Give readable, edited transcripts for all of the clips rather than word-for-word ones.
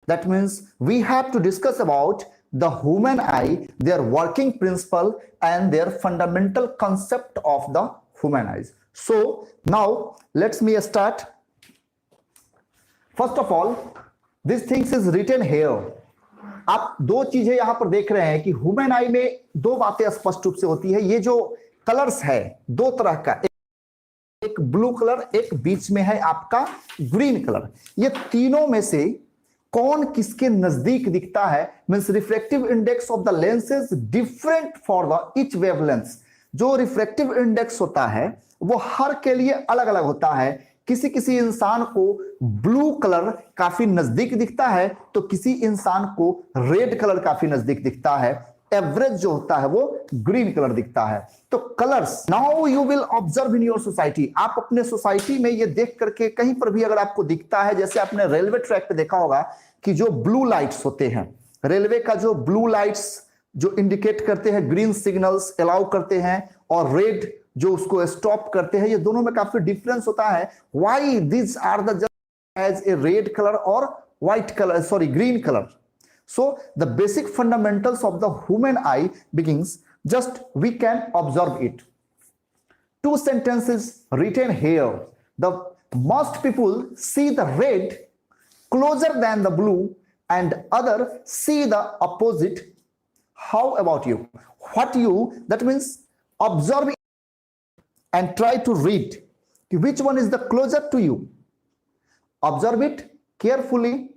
That means we have to discuss about the human eye, their working principle and their fundamental concept of the human eyes. So now let's me start. First of all, this things is written here. आप दो चीजें यहां पर देख रहे हैं कि human eye में दो बातें स्पष्ट रूप से होती है। ये जो कलर्स है दो तरह का, एक ब्लू कलर, एक बीच में है आपका ग्रीन कलर। ये तीनों में से कौन किसके नजदीक दिखता है, means refractive index of the lens is different for the each wavelength. जो रिफ्रैक्टिव इंडेक्स होता है वो हर के लिए अलग अलग होता है। किसी किसी इंसान को ब्लू कलर काफी नजदीक दिखता है तो किसी इंसान को रेड कलर काफी नजदीक दिखता है। एवरेज जो होता है वो ग्रीन कलर दिखता है। तो colours now you will observe in your society. आप अपने सोसाइटी में ये देख करके कहीं पर भी अगर आपको दिखता है, जैसे आपने रेलवे ट्रैक पे देखा होगा कि जो ब्लू लाइट्स होते हैं, रेलवे का जो ब्लू लाइट्स जो इंडिकेट करते हैं, ग्रीन सिग्नल्स अलाउ करते हैं और रेड जो उसको स्टॉप करते हैं, ये दोनों में काफी डिफरेंस होता है। Why this are the just as a red colour और white colour, sorry green colour. So the basic fundamentals of the human eye begins, just we can observe it. Two sentences written here. The most people see the red closer than the blue and other see the opposite. How about you? What you, that means observe it and try to read which one is the closer to you. Observe it carefully.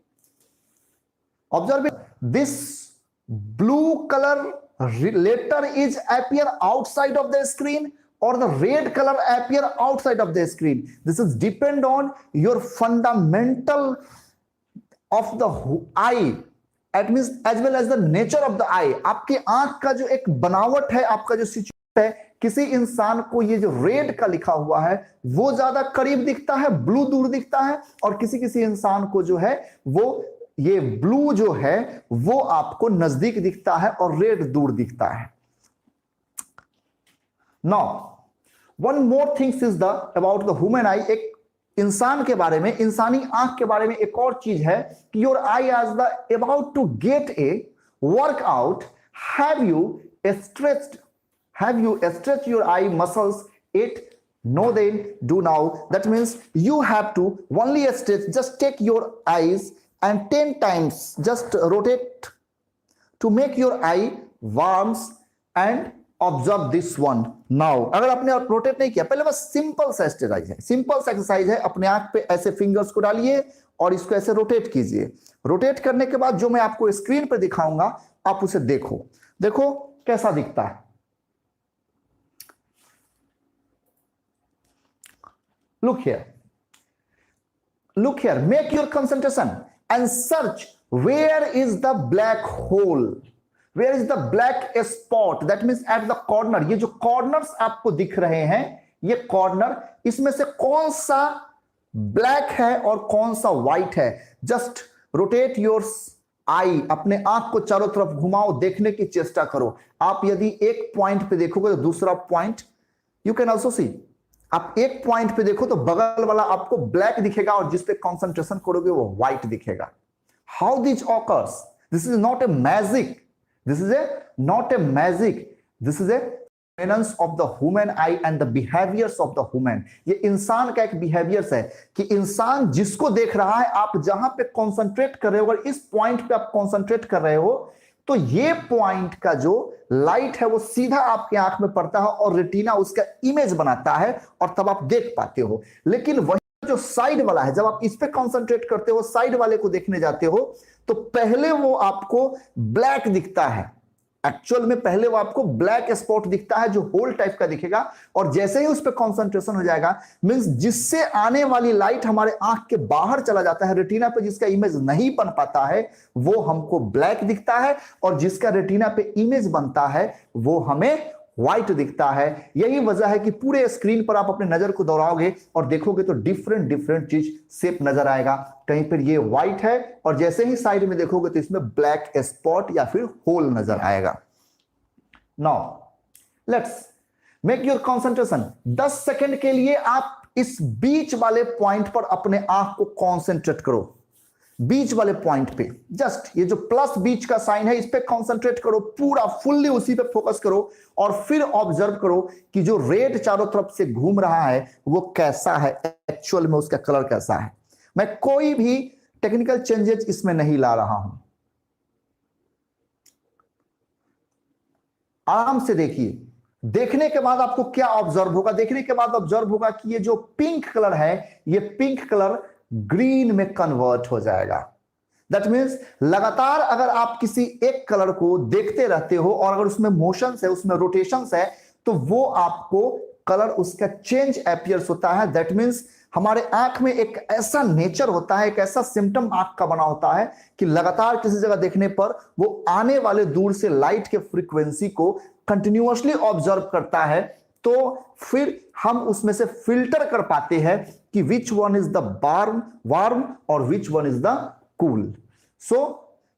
Observe it. This blue color letter is appear outside of the screen or the red color appear outside of the screen. This is depend on your fundamental of the eye. That means as well as the nature of the eye. आपके आंख का जो एक बनावट है, आपका जो situation है, किसी इंसान को ये जो रेड का लिखा हुआ है वो ज्यादा करीब दिखता है, ब्लू दूर दिखता है, और किसी किसी इंसान को जो है वो ये ब्लू जो है वो आपको नजदीक दिखता है और रेड दूर दिखता है। Now one more things is the about the human आई। एक इंसान के बारे में, इंसानी आंख के बारे में एक और चीज है कि your eye as the about to get a workout, have you stretched your eye muscles it? No, then do now. That means you have to only stretch. Just take your eyes and 10 times just rotate to make your eye warms and observe this one. Now अगर आपने rotate नहीं किया, पहले बस simple सा exercise है, simple सा exercise है। अपने आंख पे ऐसे फिंगर्स को डालिए और इसको ऐसे रोटेट कीजिए। रोटेट करने के बाद जो मैं आपको स्क्रीन पे दिखाऊंगा आप उसे देखो, देखो कैसा दिखता है। Look here. Look here. Make your concentration and search where is the black hole. Where is the black spot? That means at the corner. ये जो corners आपको दिख रहे हैं, ये corner, इसमें से कौन सा black है और कौन सा white है? Just rotate your eye. अपने आंख को चारों तरफ घुमाओ, देखने की चेष्टा करो। आप यदि एक पॉइंट पे देखोगे तो दूसरा point you can also see. आप एक पॉइंट पे देखो तो बगल वाला आपको ब्लैक दिखेगा और जिस पे कंसंट्रेशन करोगे वो व्हाइट दिखेगा। How this occurs? This is not a magic, this is not a magic, this is a मेनन्स of the human eye and the behaviours of the human. ये इंसान का एक बिहेवियर्स है कि इंसान जिसको देख रहा है, आप जहां पे कॉन्सेंट्रेट कर रहे हो, अगर इस पॉइंट पे आप कॉन्सेंट्रेट कर रहे हो तो ये पॉइंट का जो लाइट है वो सीधा आपके आंख में पड़ता है और रेटिना उसका इमेज बनाता है और तब आप देख पाते हो। लेकिन वही जो साइड वाला है, जब आप इस पे कंसंट्रेट करते हो, साइड वाले को देखने जाते हो, तो पहले वो आपको ब्लैक दिखता है। एक्चुअल में पहले वो आपको ब्लैक स्पॉट दिखता है जो होल टाइप का दिखेगा, और जैसे ही उस पर कंसंट्रेशन हो जाएगा, मींस जिससे आने वाली लाइट हमारे आंख के बाहर चला जाता है, रेटिना पे जिसका इमेज नहीं बन पाता है वो हमको ब्लैक दिखता है, और जिसका रेटिना पे इमेज बनता है वो हमें व्हाइट दिखता है। यही वजह है कि पूरे स्क्रीन पर आप अपने नजर को दौड़ाओगे और देखोगे तो डिफरेंट डिफरेंट चीज शेप नजर आएगा। कहीं पर ये व्हाइट है और जैसे ही साइड में देखोगे तो इसमें ब्लैक स्पॉट या फिर होल नजर आएगा। Now let's make your concentration. 10 second के लिए आप इस बीच वाले पॉइंट पर अपने आंख को कंसंट्रेट करो। बीच वाले पॉइंट पे, जस्ट ये जो प्लस बीच का साइन है इस पे कंसंट्रेट करो, पूरा फुल्ली उसी पे फोकस करो और फिर ऑब्जर्व करो कि जो रेड चारों तरफ से घूम रहा है वो कैसा है, एक्चुअल में उसका कलर कैसा है। मैं कोई भी टेक्निकल चेंजेस इसमें नहीं ला रहा हूं, आराम से देखिए। देखने के बाद आपको क्या ऑब्जर्व होगा, देखने के बाद ऑब्जर्व होगा कि ये जो पिंक कलर है ये पिंक कलर ग्रीन में कन्वर्ट हो जाएगा। दैट मीन्स लगातार अगर आप किसी एक कलर को देखते रहते हो और अगर उसमें मोशंस है, उसमें रोटेशंस है, तो वो आपको कलर उसका चेंज अपीयर्स होता है। दैट मीन्स हमारे आंख में एक ऐसा नेचर होता है, एक ऐसा सिम्टम आंख का बना होता है कि लगातार किसी जगह देखने पर वो आने वाले दूर से लाइट के फ्रीक्वेंसी को कंटिन्यूअसली ऑब्जर्व करता है, तो फिर हम उसमें से फिल्टर कर पाते हैं कि which one is the warm और which one is the cool. So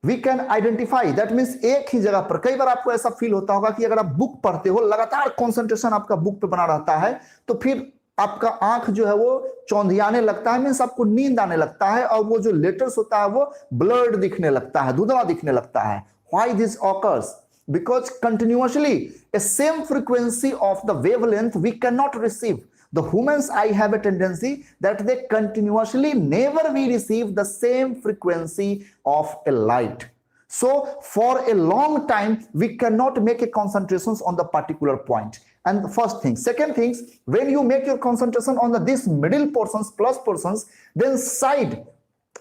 we can identify, that means एक ही जगह पर। कई बार आपको ऐसा फील होता होगा कि अगर आप बुक पढ़ते हो, लगातार कंसंट्रेशन आपका बुक पे बना रहता है, तो फिर आपका आंख जो है वो चौंधियाने लगता है, मीन्स आपको नींद आने लगता है और वो जो लेटर्स होता है वो ब्लर्ड दिखने लगता है, धुंधला दिखने लगता है। Why this occurs? Because continuously a same frequency of the wavelength we cannot receive. The human's eye have a tendency that they continuously never we receive the same frequency of a light. So for a long time we cannot make a concentrations on the particular point. And the first thing. Second things, when you make your concentration on this middle portions, plus portions, then side,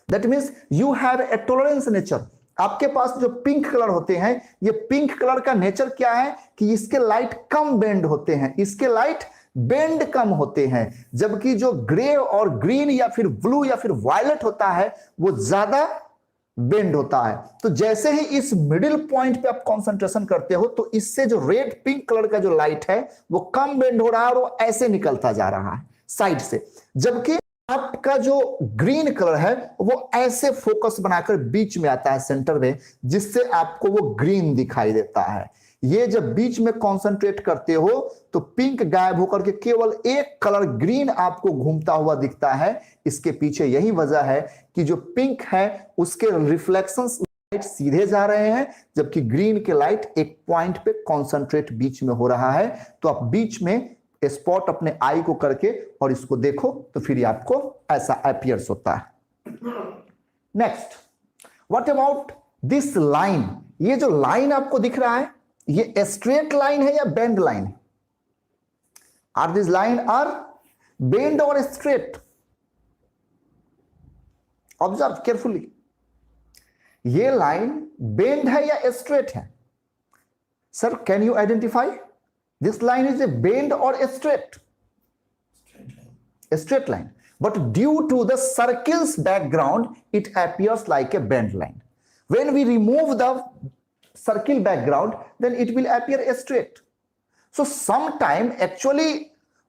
that means you have a tolerance nature. आपके पास जो pink colour होते हैं, ये pink colour का nature क्या है कि इसके लाइट कम बेंड होते हैं, इसके लाइट बेंड कम होते हैं, जबकि जो ग्रे और ग्रीन या फिर ब्लू या फिर वायलेट होता है वो ज्यादा बेंड होता है। तो जैसे ही इस मिडिल पॉइंट पे आप कंसंट्रेशन करते हो तो इससे जो रेड पिंक कलर का जो लाइट है वो कम बेंड हो रहा है और वो ऐसे निकलता जा रहा है साइड से, जबकि आपका जो ग्रीन कलर है वो ऐसे फोकस बनाकर बीच में आता है सेंटर में, जिससे आपको वो ग्रीन दिखाई देता है। ये जब बीच में कंसंट्रेट करते हो तो पिंक गायब होकर के केवल एक कलर ग्रीन आपको घूमता हुआ दिखता है। इसके पीछे यही वजह है कि जो पिंक है उसके रिफ्लेक्शंस लाइट सीधे जा रहे हैं, जबकि ग्रीन के लाइट एक पॉइंट पे कंसंट्रेट बीच में हो रहा है। तो आप बीच में स्पॉट अपने आई को करके और इसको देखो तो फिर आपको ऐसा अपीयर्स होता है। Next, what about this line? ये जो लाइन आपको दिख रहा है ये स्ट्रेट लाइन है या बेंड लाइन है? Are this line are bend or straight? Observe carefully, ये लाइन बेंड है या स्ट्रेट है? Sir can you identify? This line is a bend or a straight? A straight line. But due to the circle's background, it appears like a bend line. When we remove the circle background, then it will appear a straight. So sometime actually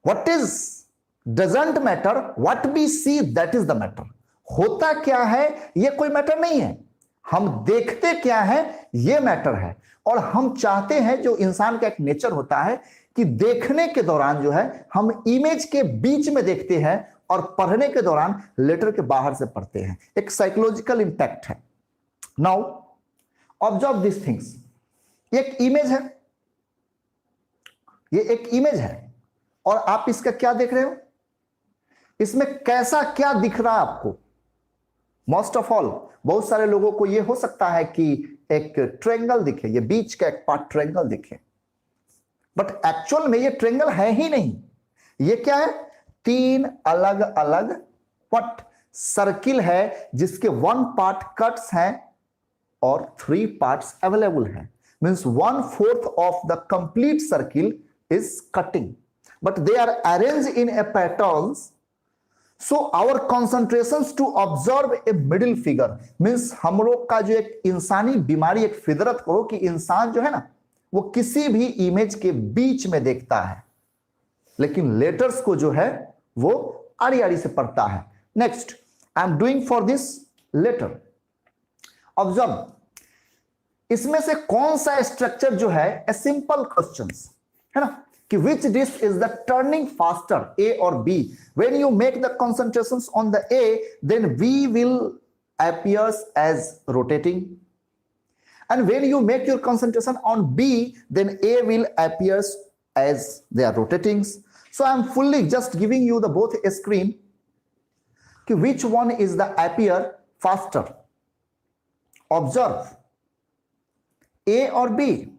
what is doesn't matter, what we see that is the matter. होता क्या है ये कोई matter नहीं है, हम देखते क्या है ये मैटर है। और हम चाहते हैं, जो इंसान का एक नेचर होता है कि देखने के दौरान जो है हम इमेज के बीच में देखते हैं और पढ़ने के दौरान लेटर के बाहर से पढ़ते हैं। एक साइकोलॉजिकल इंपैक्ट है। Now observe this things. एक इमेज है, ये एक इमेज है और आप इसका क्या देख रहे हो? इसमें कैसा क्या दिख रहा है आपको? मोस्ट ऑफ ऑल बहुत सारे लोगों को यह हो सकता है कि एक ट्रायंगल दिखे, ये बीच का एक पार्ट ट्रायंगल दिखे, बट एक्चुअल में ये ट्रायंगल है ही नहीं। ये क्या है? तीन अलग अलग पट सर्किल है जिसके 1 पार्ट कट्स हैं और 3 पार्ट्स अवेलेबल हैं। Means 1/4 of the complete circle is cutting, but they are arranged in a patterns. So our concentrations to observe a middle figure means हम लोग का जो एक इंसानी बीमारी, एक फितरत को कि इंसान जो है ना वो किसी भी इमेज के बीच में देखता है, लेकिन लेटर्स को जो है वो आड़ी आड़ी से पढ़ता है। Next, I am doing for this letter. Observe, इसमें से कौन सा स्ट्रक्चर जो है, ए सिंपल क्वेश्चंस है ना, कि which disk is the turning faster, A or B? When you make the concentrations on the A, then we will appears as rotating, and when you make your concentration on B, then A will appears as they are rotating. So I am fully just giving you the both screen कि which one is the appear faster. Observe A or B.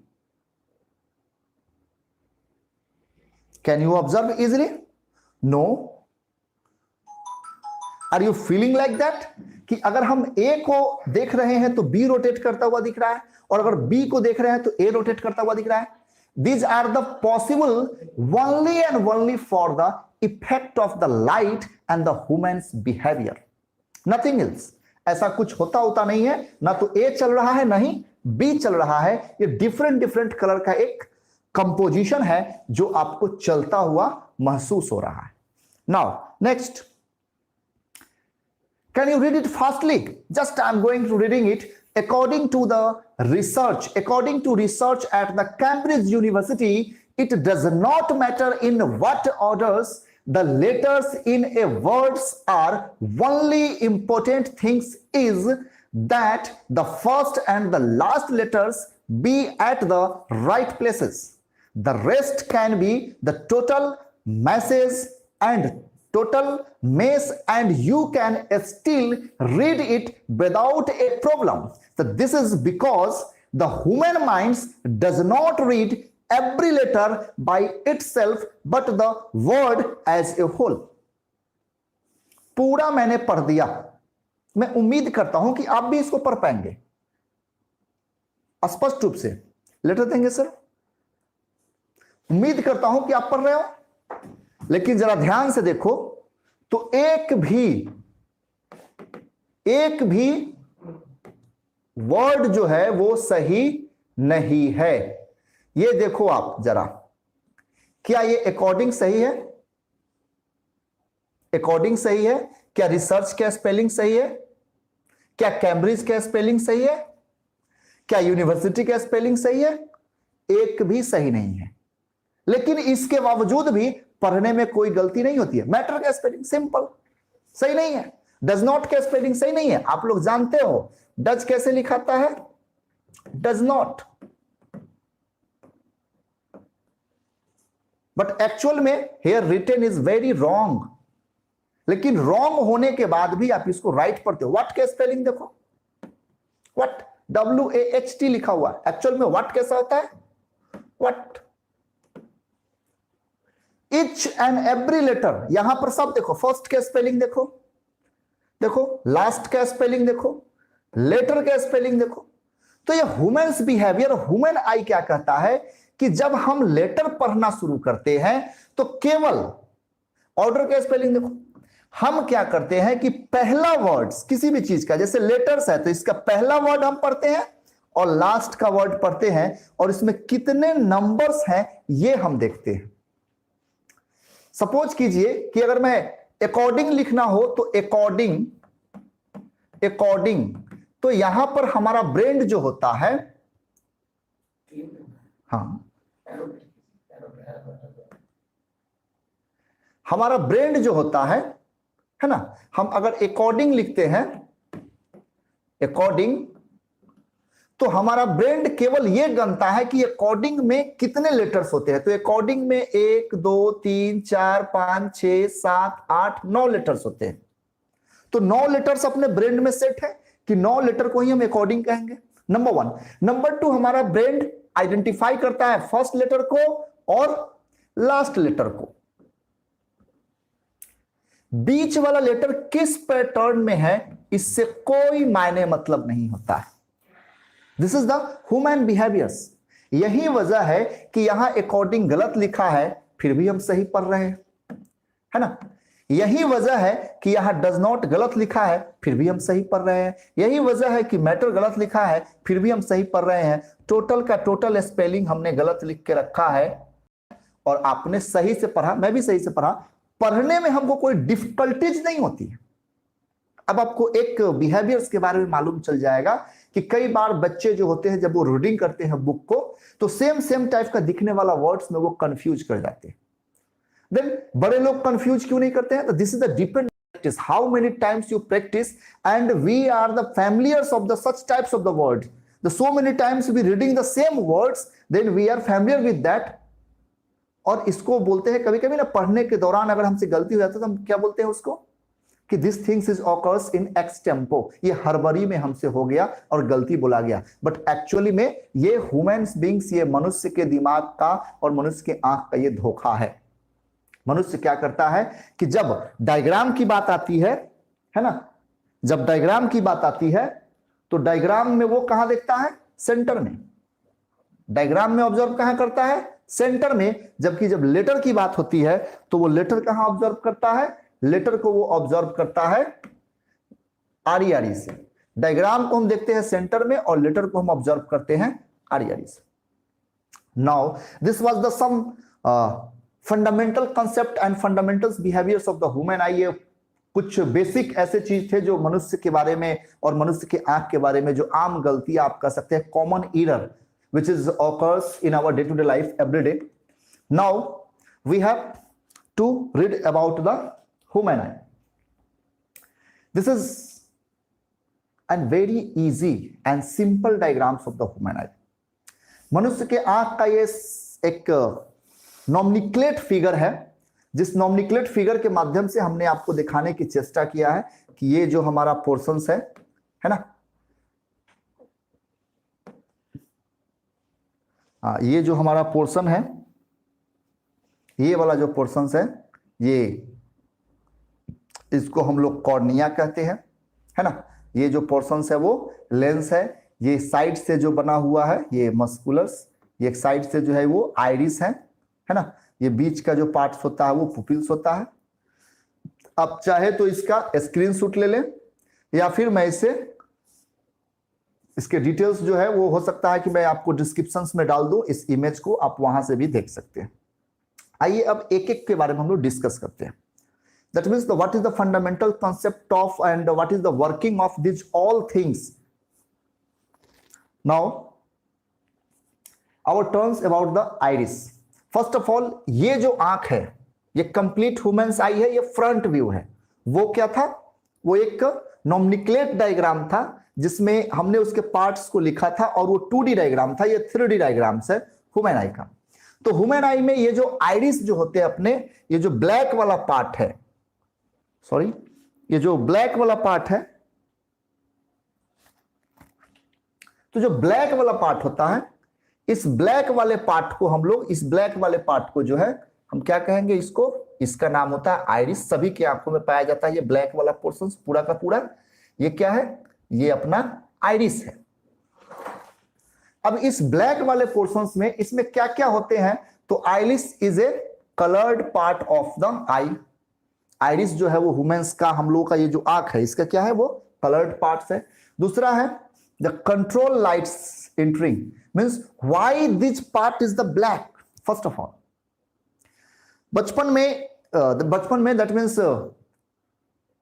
Can you observe easily? No. Are you feeling like that? कि अगर हम A को देख रहे हैं तो B rotate करता हुआ दिख रहा है, और अगर B को देख रहे हैं तो A रोटेट करता हुआ दिख रहा है. These are the possible only and only for the effect of the light and the human's behavior. Nothing else. ऐसा कुछ होता नहीं है, ना तो A चल रहा है, नहीं B चल रहा है. ये डिफरेंट कलर का एक कंपोजिशन है जो आपको चलता हुआ महसूस हो रहा है. Now, next. Can you read it fastly? Just I am going to reading it. According to research at the Cambridge University, it does not matter in what orders the letters in a words are. Only important things is that the first and the last letters be at the right places. The rest can be the total message and you can still read it without a problem. So this is because the human mind does not read every letter by itself but the word as a whole. पूरा मैंने पढ़ दिया. मैं उम्मीद करता हूं कि आप भी इसको पढ़ पाएंगे स्पष्ट रूप से. लेटर देंगे सर. उम्मीद करता हूं कि आप पढ़ रहे हो, लेकिन जरा ध्यान से देखो तो एक भी वर्ड जो है वो सही नहीं है. ये देखो आप जरा, क्या ये अकॉर्डिंग सही है? अकॉर्डिंग सही है? क्या रिसर्च का स्पेलिंग सही है? क्या कैम्ब्रिज का स्पेलिंग सही है? क्या यूनिवर्सिटी का स्पेलिंग सही है? एक भी सही नहीं है. लेकिन इसके बावजूद भी पढ़ने में कोई गलती नहीं होती है. मैटर का स्पेलिंग सिंपल सही नहीं है. डज नॉट का स्पेलिंग सही नहीं है. आप लोग जानते हो डज कैसे लिखाता है? Does not. बट एक्चुअल में here written is very wrong. लेकिन रॉन्ग होने के बाद भी आप इसको राइट पढ़ते हो. व्हाट का स्पेलिंग देखो, व्हाट WAHT लिखा हुआ. एक्चुअल में व्हाट कैसा होता है? What. Each and every letter, यहां पर सब देखो. फर्स्ट का स्पेलिंग देखो, लास्ट का स्पेलिंग देखो, लेटर का स्पेलिंग देखो. तो ये ह्यूमन्स बिहेवियर, ह्यूमन आई क्या कहता है कि जब हम लेटर पढ़ना शुरू करते हैं तो केवल ऑर्डर का स्पेलिंग देखो. हम क्या करते हैं कि पहला वर्ड किसी भी चीज का, जैसे लेटर्स है तो इसका पहला वर्ड हम पढ़ते हैं और लास्ट का वर्ड पढ़ते हैं, और इसमें कितने नंबर्स हैं ये हम देखते हैं. सपोज कीजिए कि अगर मैं अकॉर्डिंग लिखना हो तो अकॉर्डिंग, तो यहां पर हमारा ब्रेन जो होता है, हाँ, हमारा ब्रेन जो होता है ना, हम अगर अकॉर्डिंग लिखते हैं अकॉर्डिंग, तो हमारा ब्रेन केवल ये गणता है कि अकॉर्डिंग में कितने लेटर्स होते हैं. तो अकॉर्डिंग में 1 2 3 4 5 6 7 8 9 लेटर्स होते हैं. तो 9 लेटर्स अपने ब्रेन में सेट है कि 9 लेटर को ही हम अकॉर्डिंग कहेंगे. नंबर 1. नंबर 2, हमारा ब्रेन आइडेंटिफाई करता है फर्स्ट लेटर को और लास्ट लेटर को. बीच वाला लेटर किस पैटर्न में है इससे कोई मायने मतलब नहीं होता है. This is the human behaviours. यही वजह है कि यहां अकॉर्डिंग गलत लिखा है फिर भी हम सही पढ़ रहे हैं, है ना. यही वजह है कि यहां डज नॉट गलत लिखा है फिर भी हम सही पढ़ रहे हैं. यही वजह है कि मैटर गलत लिखा है फिर भी हम सही पढ़ रहे हैं. टोटल का टोटल स्पेलिंग हमने गलत लिख के रखा है और आपने सही से पढ़ा, मैं भी सही से पढ़ा. पढ़ने में हमको कोई डिफिकल्टीज नहीं होती है. अब आपको एक बिहेवियर्स के बारे में मालूम चल जाएगा कि कई बार बच्चे जो होते हैं जब वो रीडिंग करते हैं बुक को तो सेम टाइप का दिखने वाला वर्ड्स में वो कंफ्यूज कर जाते हैं. देन बड़े लोग कंफ्यूज क्यों नहीं करते हैं? तो this is the depend practice, how many times you practice, and we are the familiars of the such types of the words. The so many times we reading the same words, then we are familiar with that. और इसको बोलते हैं कभी कभी ना पढ़ने के दौरान अगर हमसे गलती हो जाती है तो हम क्या बोलते हैं उसको कि this things is occurs in x tempo, ये हड़बड़ी में हमसे हो गया और गलती बोला गया, बट एक्चुअली में ये ह्यूमन्स बीइंग्स, ये मनुष्य के दिमाग का और मनुष्य के आंख का ये धोखा है। मनुष्य क्या करता है कि जब डायग्राम की बात आती है ना, जब डायग्राम की बात आती है तो डायग्राम में वो कहां देखता है? सेंटर में। डायग्राम में ऑब्जर्व कहां करता है? सेंटर में। जबकि जब लेटर की बात होती है तो वो लेटर कहां ऑब्जर्व करता है? लेटर को वो ऑब्जर्व करता है आड़ी आड़ी से। डायग्राम को हम देखते हैं सेंटर में और लेटर को हम ऑब्जर्व करते हैं आड़ी आड़ी से। Now this was the some fundamental concept and fundamental behaviours of the human eye. ये कुछ बेसिक ऐसे चीज थे जो मनुष्य के बारे में और मनुष्य के आंख के बारे में जो आम गलती आप कह सकते हैं, common error which is occurs in our day-to-day life every day. Now we have to read about the human eye. This is a very easy and simple diagrams of the human eye. मनुष्य के आंख का ये एक नॉमिनिक्लेट figure है, जिस नॉमिनिक्लेट figure के माध्यम से हमने आपको दिखाने की चेष्टा किया है कि ये जो हमारा पोर्शंस है ना, ये जो हमारा पोर्शन है, ये वाला जो पोर्शन है, ये इसको हम लोग कॉर्निया कहते हैं, है ना। ये जो पोर्शन है वो लेंस है, ये साइड से जो बना हुआ है ये मस्कुलर्स, ये एक साइड से जो है वो आइरिस है ना। ये बीच का जो पार्ट्स होता है वो पुपिल्स होता है। अब चाहे तो इसका स्क्रीनशॉट ले लें या फिर मैं इसके डिटेल्स जो है वो हो सकता है कि मैं आपको डिस्क्रिप्शंस में डाल दूं, इस इमेज को आप वहां से भी देख सकते हैं। आइए अब एक एक के बारे में हम लोग डिस्कस करते हैं। That means what is the fundamental concept of and what is the working of this all things. Now our turns about the iris. First of all, ये जो आंख है ये कंप्लीट ह्यूमन्स आई है, ये फ्रंट व्यू है। वो क्या था? वो एक नॉमिनिक्लेट डायग्राम था जिसमें हमने उसके पार्ट्स को लिखा था और वो 2D डायग्राम था, ये 3D डायग्राम्स है ह्यूमन आई का। तो ह्यूमन आई में ये जो आइरिस जो होते हैं अपने, ये जो ब्लैक वाला पार्ट है, सॉरी, ये जो ब्लैक वाला पार्ट है, तो जो ब्लैक वाला पार्ट होता है, इस ब्लैक वाले पार्ट को हम लोग, इस ब्लैक वाले पार्ट को जो है हम क्या कहेंगे इसको, इसका नाम होता है आइरिस। सभी की आंखों में पाया जाता है ये ब्लैक वाला पोर्शन पूरा का पूरा। ये क्या है? ये अपना आइरिस है। अब इस ब्लैक वाले पोर्शंस में इसमें क्या क्या होते हैं? तो iris is a coloured part of the I. Iris जो है वो ह्यूमंस का, हम लोग का ये जो आंख है इसका क्या है? वो कलर्ड पार्ट्स है। दूसरा है the control lights entering, means why this part is the black. First of all, बचपन में दैट मींस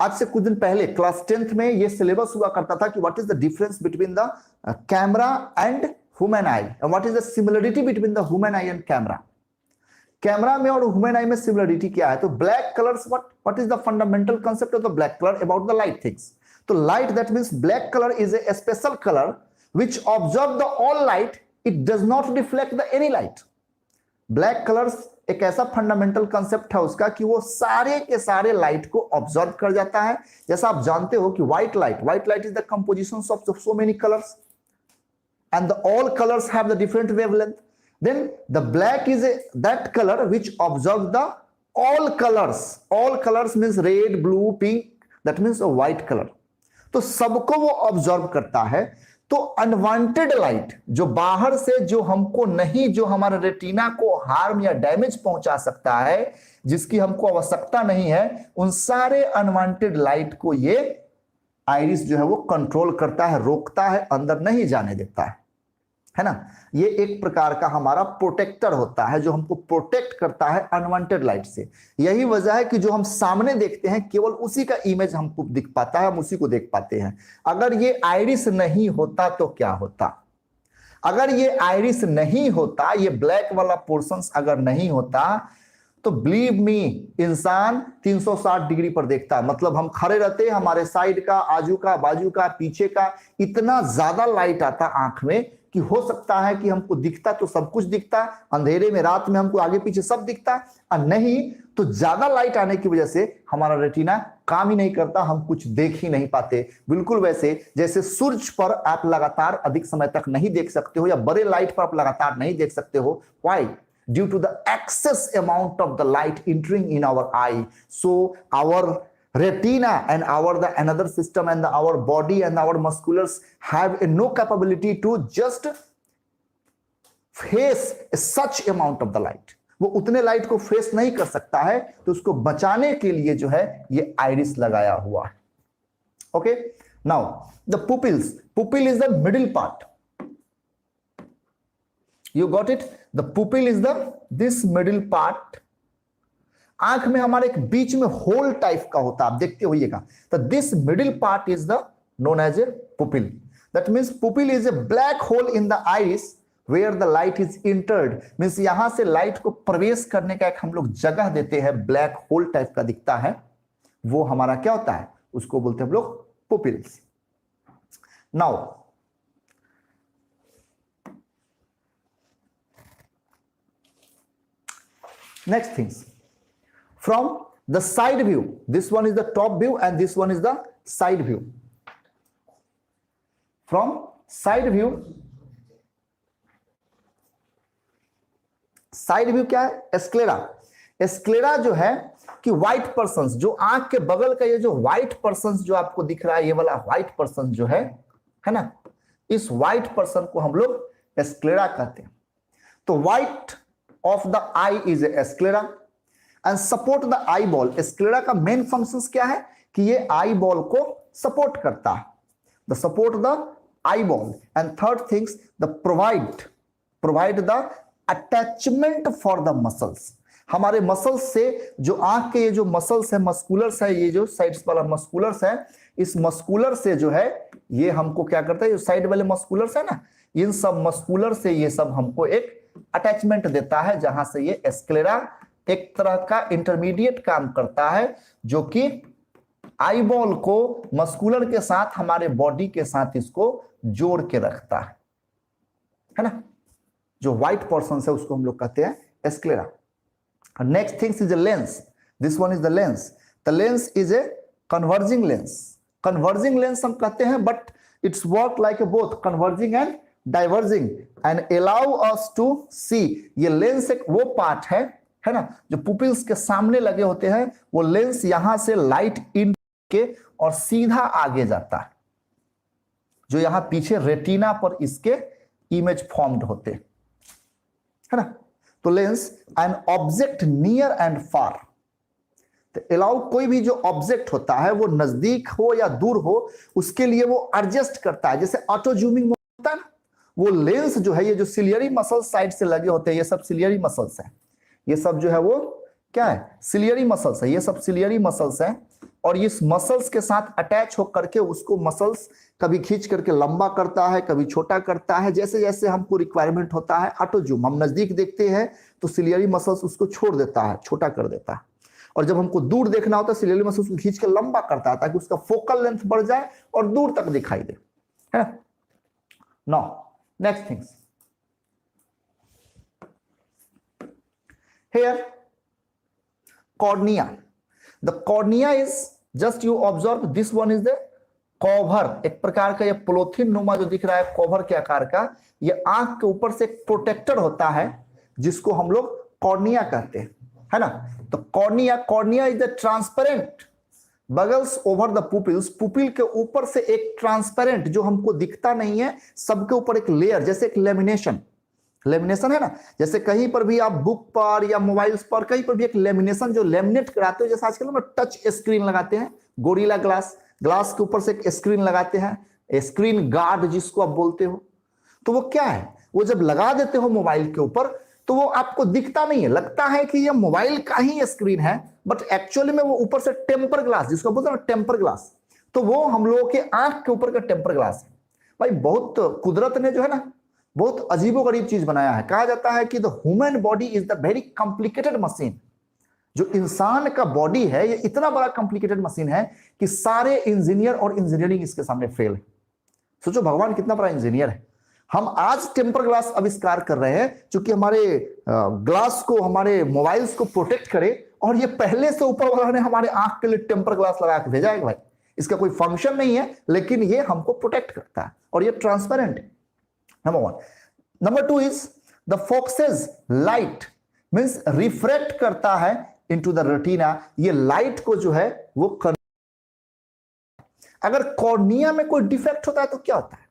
आज से कुछ दिन पहले क्लास 10th में ये सिलेबस हुआ करता था कि what is the difference between the camera and human eye, what is the similarity between the human eye and camera. Camera में और ह्यूमन आई में सिमिलरिटी क्या है? तो black colours, what is the fundamental concept of the black colour about the light things. तो light, that means black colour is a special colour which observe the all light, it does not reflect the any light. Black colours एक ऐसा fundamental concept है उसका कि वो सारे के सारे लाइट को ऑब्जर्व कर जाता है। जैसा आप जानते हो कि white light is the composition of so many colours and the all colours have the different wavelength. Then the black is that colour which observe the all colours means red, blue, pink, that means a white colour. तो सबको वो observe करता है। तो unwanted light जो बाहर से, जो हमको नहीं, जो हमारे रेटिना को हार्म या डैमेज पहुंचा सकता है, जिसकी हमको आवश्यकता नहीं है, उन सारे अनवांटेड लाइट को ये आइरिस जो है वो कंट्रोल करता है, रोकता है, अंदर नहीं जाने देता है ना। ये एक प्रकार का हमारा प्रोटेक्टर होता है जो हमको प्रोटेक्ट करता है अनवांटेड लाइट से। यही वजह है कि जो हम सामने देखते हैं केवल उसी का इमेज हमको दिख पाता है, हम उसी को देख पाते हैं। अगर ये आइरिस नहीं होता तो क्या होता? अगर ये आइरिस नहीं होता, ये ब्लैक वाला पोर्शंस अगर नहीं होता, तो बिलीव मी, इंसान 360 डिग्री पर देखता है। मतलब हम खड़े रहते हैं, हमारे साइड का, आजू का, बाजू का, पीछे का, इतना ज्यादा लाइट आता आंख में कि हो सकता है कि हमको दिखता तो सब कुछ दिखता, अंधेरे में रात में हमको आगे पीछे सब दिखता, और नहीं तो ज्यादा लाइट आने की वजह से हमारा रेटिना काम ही नहीं करता, हम कुछ देख ही नहीं पाते। बिल्कुल वैसे जैसे सूरज पर आप लगातार अधिक समय तक नहीं देख सकते हो, या बड़े लाइट पर आप लगातार नहीं देख सकते हो। Why? Due to the excess amount of the light entering in our eye, so our retina and the another system and our body and our musculars have no capability to just face such amount of the light. वो उतने light को face नहीं कर सकता है, तो उसको बचाने के लिए जो है ये आइरिस लगाया हुआ है। Okay, now the pupils, pupil is the middle part, you got it, the pupil is the this middle part। आंख में हमारे एक बीच में होल टाइप का होता है, आप देखते होइएगा, तो this middle part is the known as a pupil. That means pupil is a black hole in the iris where the light is entered, means यहां से लाइट को प्रवेश करने का एक हम लोग जगह देते हैं, ब्लैक होल टाइप का दिखता है, वो हमारा क्या होता है, उसको बोलते हैं हम लोग pupils. Now next things, from the side view, this one is the top view and this one is the side view। from side view, side view क्या है, एस्क्लेरा। एस्क्लेरा जो है कि व्हाइट पर्सन्स, जो आंख के बगल का ये जो व्हाइट पर्सन्स जो आपको दिख रहा है, ये वाला व्हाइट पर्सन जो है ना, इस व्हाइट पर्सन को हम लोग एस्क्लेरा कहते हैं। तो white of the eye is a sclera and support the eyeball। Sclera का मेन फंक्शंस क्या है कि ये आई बॉल को सपोर्ट करता है, the support the eye ball. And third things, the provide the attachment for the muscles. हमारे muscles से, जो आंख के ये जो मसल्स है, मस्कुलर्स है, ये जो साइड्स वाला मस्कुलर्स है, इस मस्कुलर से जो है ये हमको क्या करता है, जो साइड वाले मस्कुलर्स है ना, इन सब मस्कुलर से ये सब हमको एक अटैचमेंट देता है, जहां से ये एस्क्लेरा एक तरह का इंटरमीडिएट काम करता है, जो कि आईबॉल को मस्कुलर के साथ, हमारे बॉडी के साथ इसको जोड़ के रखता है ना। जो व्हाइट पोर्शन है उसको हम लोग कहते हैं sclera. Next things is a lens, this one is the lens. The lens is a converging lens. Converging lens हम कहते हैं, but it's work like a both converging and diverging and allow us to see. ये lens एक वो part है ना, जो pupils के सामने लगे होते हैं, वो लेंस यहां से लाइट इन के और सीधा आगे जाता है, जो यहां पीछे रेटिना पर इसके इमेज फॉर्म्ड होते हैं, है ना। तो lens an object near and far, तो अलाउ कोई भी जो ऑब्जेक्ट होता है वो नजदीक हो या दूर हो, उसके लिए वो एडजस्ट करता है। जैसे ऑटो जूमिंग होता है ना, वो लेंस जो है, ये जो सिलियरी मसल्स साइड से लगे होते हैं, ये सब सिलियरी मसल्स हैं, ये सब जो है वो क्या है, सिलियरी मसल्स है, ये सब सिलियरी मसल्स हैं। और इस मसल्स के साथ अटैच होकर के उसको मसल्स कभी खींच करके लंबा करता है, कभी छोटा करता है, जैसे जैसे हमको रिक्वायरमेंट होता है। ऑटो जूम, हम नजदीक देखते हैं तो सिलियरी मसल्स उसको छोड़ देता है, छोटा कर देता है, और जब हमको दूर देखना होता है सिलियरी मसल्स को खींच के लंबा करता है, ताकि उसका फोकल लेंथ बढ़ जाए और दूर तक दिखाई दे, है ना। Now next things, here cornea। the cornea is just you observe, this one is the cover, एक प्रकार का ये पोलोथीन नुमा जो दिख रहा है कवर के आकार का, ये आंख के ऊपर से एक प्रोटेक्टर होता है जिसको हम लोग कॉर्निया कहते हैं, है ना। तो cornea is the transparent bulges over the pupils. Pupil के ऊपर से एक ट्रांसपेरेंट, जो हमको दिखता नहीं है, सबके ऊपर एक लेयर, जैसे एक लेमिनेशन है ना। जैसे कहीं पर भी आप बुक पर या मोबाइल्स पर कहीं पर भी एक लेमिनेशन जो लेमिनेट कराते हो, जैसे आजकल हम टच स्क्रीन लगाते हैं, गोरिल्ला ग्लास के ऊपर से एक स्क्रीन लगाते हैं, स्क्रीन गार्ड जिसको आप बोलते हो, तो वो क्या है, वो जब लगा देते हो मोबाइल के ऊपर तो वो आपको दिखता नहीं है, लगता है कि ये मोबाइल का ही स्क्रीन है, बट एक्चुअली में वो ऊपर से टेम्पर ग्लास, जिसको बोलते हैं टेम्पर ग्लास, तो वो हम लोगों के आंख के ऊपर का टेम्पर ग्लास है। भाई बहुत कुदरत ने जो है ना बहुत अजीबोगरीब चीज बनाया है। कहा जाता है कि the human body is the very complicated machine, जो इंसान का बॉडी है ये इतना बड़ा कॉम्प्लिकेटेड मशीन है कि सारे इंजीनियर और इंजीनियरिंग इसके सामने फेल है। सोचो भगवान कितना बड़ा इंजीनियर है। हम आज टेम्पर ग्लास आविष्कार कर रहे हैं क्योंकि हमारे ग्लास को, हमारे मोबाइल्स को प्रोटेक्ट करे, और ये पहले से ऊपर वाला ने हमारे आंख के लिए टेम्पर ग्लास लगा के भेजा है भाई। इसका कोई फंक्शन नहीं है लेकिन ये हमको प्रोटेक्ट करता है और ये ट्रांसपेरेंट है, number one. Number two is the focuses light, means refract करता है इनटू द रेटिना। ये लाइट को जो है वो अगर कॉर्निया में कोई डिफेक्ट होता है तो क्या होता है?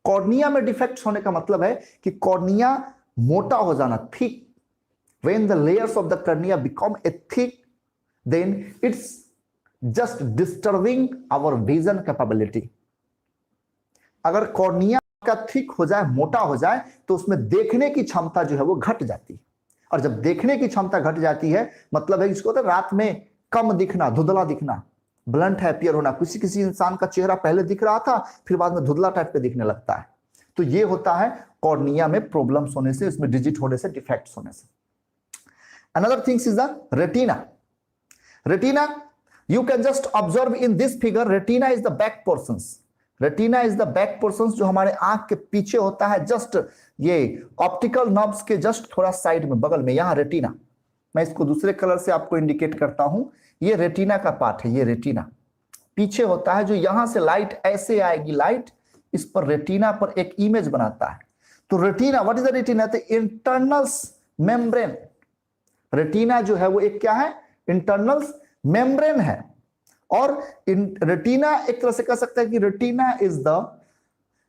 कॉर्निया में डिफेक्ट होने का मतलब है कि कॉर्निया मोटा हो जाना, thick. When the layers of the cornea become a thick, then it's just disturbing our vision capability. अगर कॉर्निया का थिक हो जाए, मोटा हो जाए, तो उसमें देखने की क्षमता जो है वो घट जाती है। और जब देखने की क्षमता घट जाती है मतलब है इसको तो रात में कम दिखना, धुंधला दिखना, ब्लंट अपीयर होना। किसी किसी इंसान का चेहरा पहले दिख रहा था फिर बाद में धुंधला टाइप पे दिखने लगता है। तो ये होता है कॉर्निया में प्रॉब्लम्स होने से, इसमें डिजिट होने से, डिफेक्ट्स होने से। Another thing is the retina. Retina, you can just observe in this figure, retina is the back portions. Retina is the back portions जो हमारे आंख के पीछे होता है, जस्ट ये ऑप्टिकल नर्व्स के जस्ट थोड़ा साइड में, बगल में, यहाँ रेटिना। मैं इसको दूसरे कलर से आपको इंडिकेट करता हूं। ये रेटिना का पार्ट है, ये रेटिना पीछे होता है, जो यहां से लाइट ऐसे आएगी, लाइट इस पर रेटिना पर एक इमेज बनाता है। तो retina, what is the retina? The internal membrane. Retina जो है वो एक क्या है? इंटरनल मेम्ब्रेन है। और रेटिना एक तरह से कह सकते हैं कि retina is the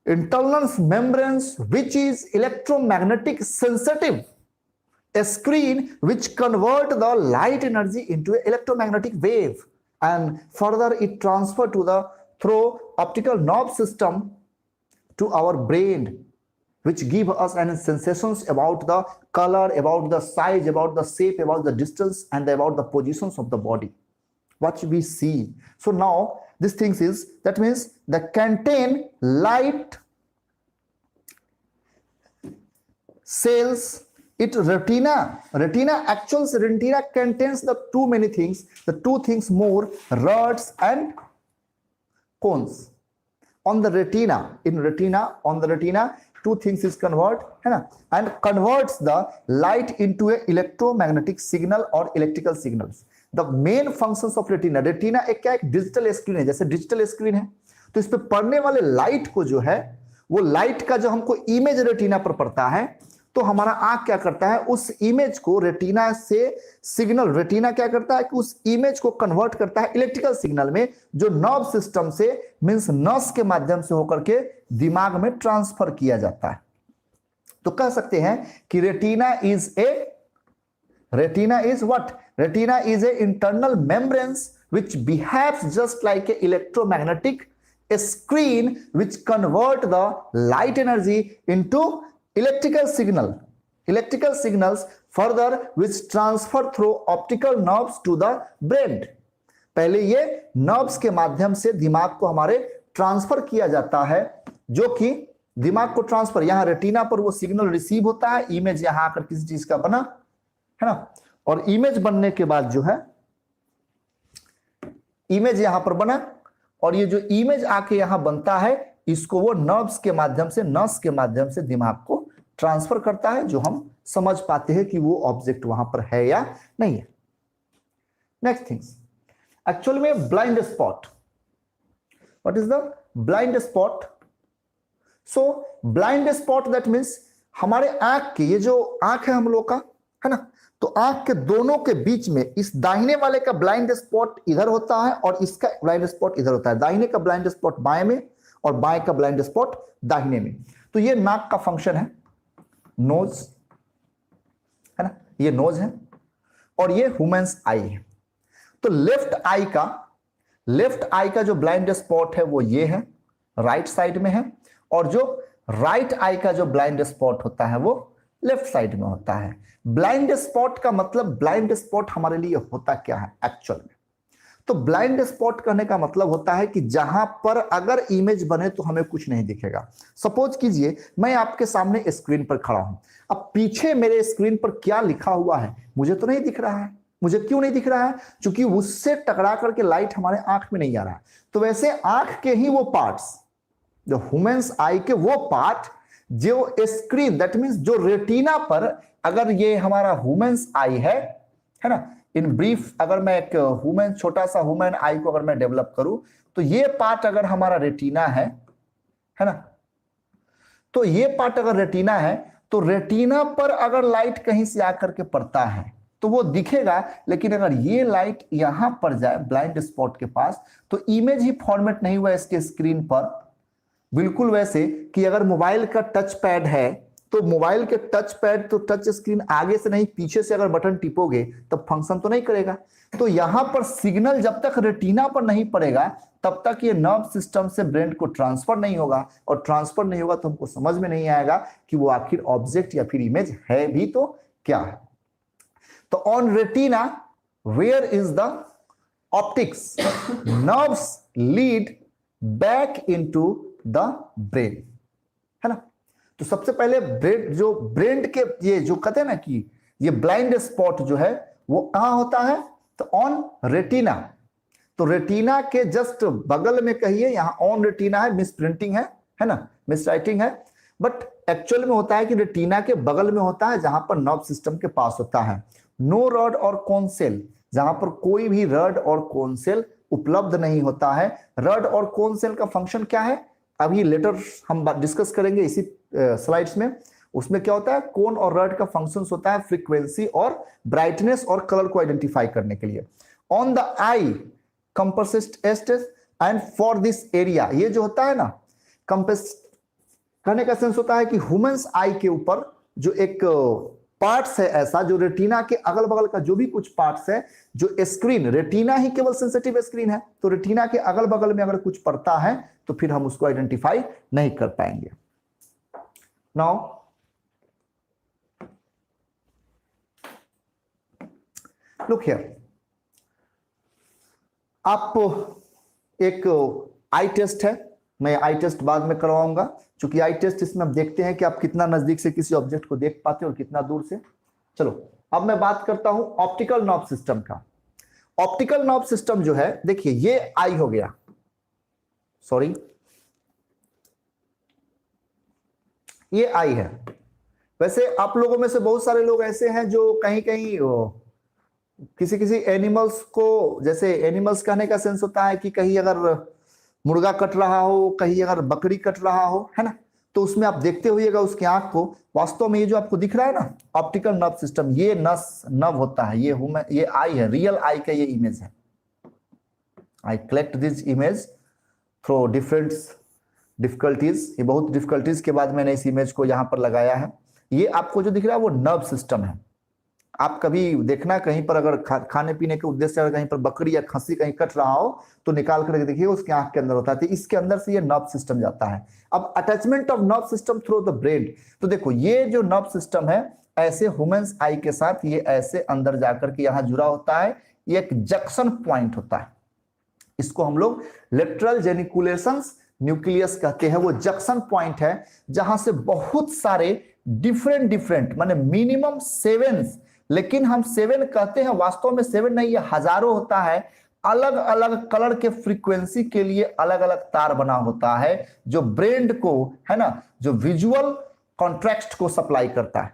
internal membranes which is electromagnetic sensitive screen which convert the light energy into an electromagnetic wave, and further it transfer to the through optical nerve system to our brain, which give us an sensations about the color, about the size, about the shape, about the distance, and about the positions of the body, what we see. So now this things is, that means the contain light cells. It retina actually retina contains the too many things, the two things more, rods and cones. On the retina, on the retina two things is convert है ना, and converts the light into a electromagnetic signal or electrical signals. The main functions of retina एक क्या, एक digital screen है। जैसे digital screen है तो इस पे पड़ने वाले लाइट को जो है, वो लाइट का जो हमको इमेज रेटिना पर पड़ता है, तो हमारा आंख क्या करता है, उस इमेज को रेटिना से सिग्नल, रेटिना क्या करता है कि उस इमेज को कन्वर्ट करता है इलेक्ट्रिकल सिग्नल में, जो नर्व सिस्टम से, मींस नस के माध्यम से होकर के दिमाग में ट्रांसफर किया जाता है। तो कह सकते हैं कि retina is what? Retina is a internal membranes which behaves just like a electromagnetic screen which convert the light energy into electrical signals further which transfer through optical nerves to the brain. पहले ये nerves के माध्यम से दिमाग को हमारे transfer किया जाता है, जो कि दिमाग को ट्रांसफर, यहाँ रेटिना पर वो सिग्नल रिसीव होता है, इमेज यहाँ आकर किसी चीज का बना है ना, और इमेज बनने के बाद जो है, इमेज यहां पर बना, और ये जो इमेज आके यहां बनता है, इसको वो नर्व्स के माध्यम से, नस के माध्यम से दिमाग को ट्रांसफर करता है, जो हम समझ पाते हैं कि वो ऑब्जेक्ट वहां पर है या नहीं है। नेक्स्ट थिंग्स, एक्चुअल में blind spot, what is the blind spot? So blind spot that means हमारे आंख के, ये जो आंख है हम लोग का, है ना, तो आंख के दोनों के बीच में इस दाहिने वाले का ब्लाइंड स्पॉट इधर होता है और इसका ब्लाइंड स्पॉट इधर होता है। दाहिने का ब्लाइंड स्पॉट बाएं में और बाएं का ब्लाइंड स्पॉट दाहिने में। तो ये नाक का फंक्शन है, नोज है ना, ये नोज है, और ये ह्यूमन्स आई है। तो लेफ्ट आई का जो ब्लाइंड स्पॉट है वो ये है, राइट साइड में है, और जो राइट आई का जो ब्लाइंड स्पॉट होता है वो लेफ्ट साइड में होता है। ब्लाइंड स्पॉट का मतलब, ब्लाइंड स्पॉट हमारे लिए होता क्या है एक्चुअल में? तो ब्लाइंड स्पॉट कहने का मतलब होता है कि जहां पर अगर इमेज बने तो हमें कुछ नहीं दिखेगा। सपोज कीजिए मैं आपके सामने स्क्रीन पर खड़ा हूं, अब पीछे मेरे स्क्रीन पर क्या लिखा हुआ है मुझे तो नहीं दिख रहा है, मुझे क्यों नहीं दिख रहा है? क्योंकि उससे टकरा करके लाइट हमारे आंख में नहीं आ रहा है। तो वैसे आंख के ही वो पार्ट्स, जो ह्यूमन्स आई के वो पार्ट जो स्क्रीन, दैट मींस जो रेटिना पर, अगर ये हमारा ह्यूमन्स आई है ना, इन ब्रीफ अगर मैं एक ह्यूमन, छोटा सा ह्यूमन आई को अगर मैं डेवलप करूं, तो ये पार्ट अगर हमारा रेटिना है ना, तो ये पार्ट अगर रेटिना है, तो रेटिना पर अगर लाइट कहीं से आकर के पड़ता है तो वो दिखेगा। लेकिन अगर ये लाइट यहां पर जाए ब्लाइंड स्पॉट के पास, तो इमेज ही फॉर्मेट नहीं हुआ इसके स्क्रीन पर। बिल्कुल वैसे कि अगर मोबाइल का टच पैड है, तो मोबाइल के टच पैड, तो टच स्क्रीन आगे से नहीं पीछे से अगर बटन टिपोगे तब फंक्शन तो नहीं करेगा। तो यहां पर सिग्नल जब तक रेटिना पर नहीं पड़ेगा तब तक ये नर्व सिस्टम से ब्रेन को ट्रांसफर नहीं होगा, और ट्रांसफर नहीं होगा तो हमको समझ में नहीं आएगा कि वो आखिर ऑब्जेक्ट या फिर इमेज है भी तो क्या है। तो on retina where is the optics, nerves lead back into the brain, है ना। तो सबसे पहले ब्रेन के ये जो कहते हैं ना कि ये ब्लाइंड स्पॉट जो है वो कहां होता है, तो ऑन रेटिना। तो रेटिना के जस्ट बगल में कहिए, यहां ऑन रेटिना है, मिस प्रिंटिंग है ना, मिस राइटिंग है, बट एक्चुअल में होता है कि रेटिना के बगल में होता है, जहां पर नर्व सिस्टम के पास होता है। नो रड और कोन सेल, जहां पर कोई भी रड और कोन सेल उपलब्ध नहीं होता है। रड और कोन सेल का फंक्शन क्या है, अभी लेटर हम डिस्कस करेंगे इसी स्लाइड्स में। उसमें क्या होता है, कोन और रड का फंक्शंस होता है फ्रीक्वेंसी और ब्राइटनेस और कलर को आइडेंटिफाई करने के लिए। On the eye consist and for this area, ये जो होता है ना, कंपस कहने का सेंस होता है कि ह्यूमन्स आई के ऊपर जो एक पार्ट्स है ऐसा, जो रेटिना के अगल बगल का जो भी कुछ पार्ट्स है, जो स्क्रीन, रेटिना ही केवल सेंसिटिव स्क्रीन है, तो रेटिना के अगल बगल में अगर कुछ पड़ता है तो फिर हम उसको आइडेंटिफाई नहीं कर पाएंगे। नाउ लुक हियर, आप एक आई टेस्ट है, मैं आई टेस्ट बाद में करवाऊंगा, क्योंकि आई टेस्ट इसमें हम देखते हैं कि आप कितना नजदीक से किसी ऑब्जेक्ट को देख पाते हो और कितना दूर से। चलो अब मैं बात करता हूं ऑप्टिकल नर्व सिस्टम का। ऑप्टिकल नर्व सिस्टम जो है, देखिए ये आई हो गया, सॉरी ये आई है। वैसे आप लोगों में से बहुत सारे लोग ऐसे हैं जो कहीं कहीं किसी किसी एनिमल्स को, जैसे एनिमल्स कहने का सेंस होता है कि कहीं अगर मुर्गा कट रहा हो, कहीं अगर बकरी कट रहा हो, है ना, तो उसमें आप देखते होइएगा उसकी आंख को। वास्तव में ये जो आपको दिख रहा है ना ऑप्टिकल नर्व सिस्टम, ये नर्व होता है, ये आई है, रियल आई का ये इमेज है। I collect this image through different difficulties, ये बहुत डिफिकल्टीज के बाद मैंने इस इमेज को यहां पर लगाया है। ये आपको जो दिख रहा है वो नर्व सिस्टम है। आप कभी देखना कहीं पर अगर खाने पीने के उद्देश्य से अगर कहीं पर बकरी या खस्सी कहीं कट रहा हो तो निकाल करके देखिए उसके आंख के अंदर होता है, तो इसके अंदर से ये नर्व सिस्टम जाता है। अब attachment of nerve system through the brain, तो देखो ये जो नर्व सिस्टम है ऐसे ह्यूमन्स आई के साथ ये ऐसे अंदर जाकर के यहां जुड़ा होता है, ये एक जंक्शन पॉइंट होता है, इसको हम लोग लेटरल जेनिकुलेशंस न्यूक्लियस कहते हैं। वो जंक्शन पॉइंट है जहां से बहुत सारे डिफरेंट माने मिनिमम 7, लेकिन हम 7 कहते हैं, वास्तव में 7 नहीं, ये हजारों होता है, अलग अलग कलर के फ्रीक्वेंसी के लिए अलग अलग तार बना होता है, जो ब्रेन को, है ना, जो विजुअल कॉन्ट्रैक्ट को सप्लाई करता है।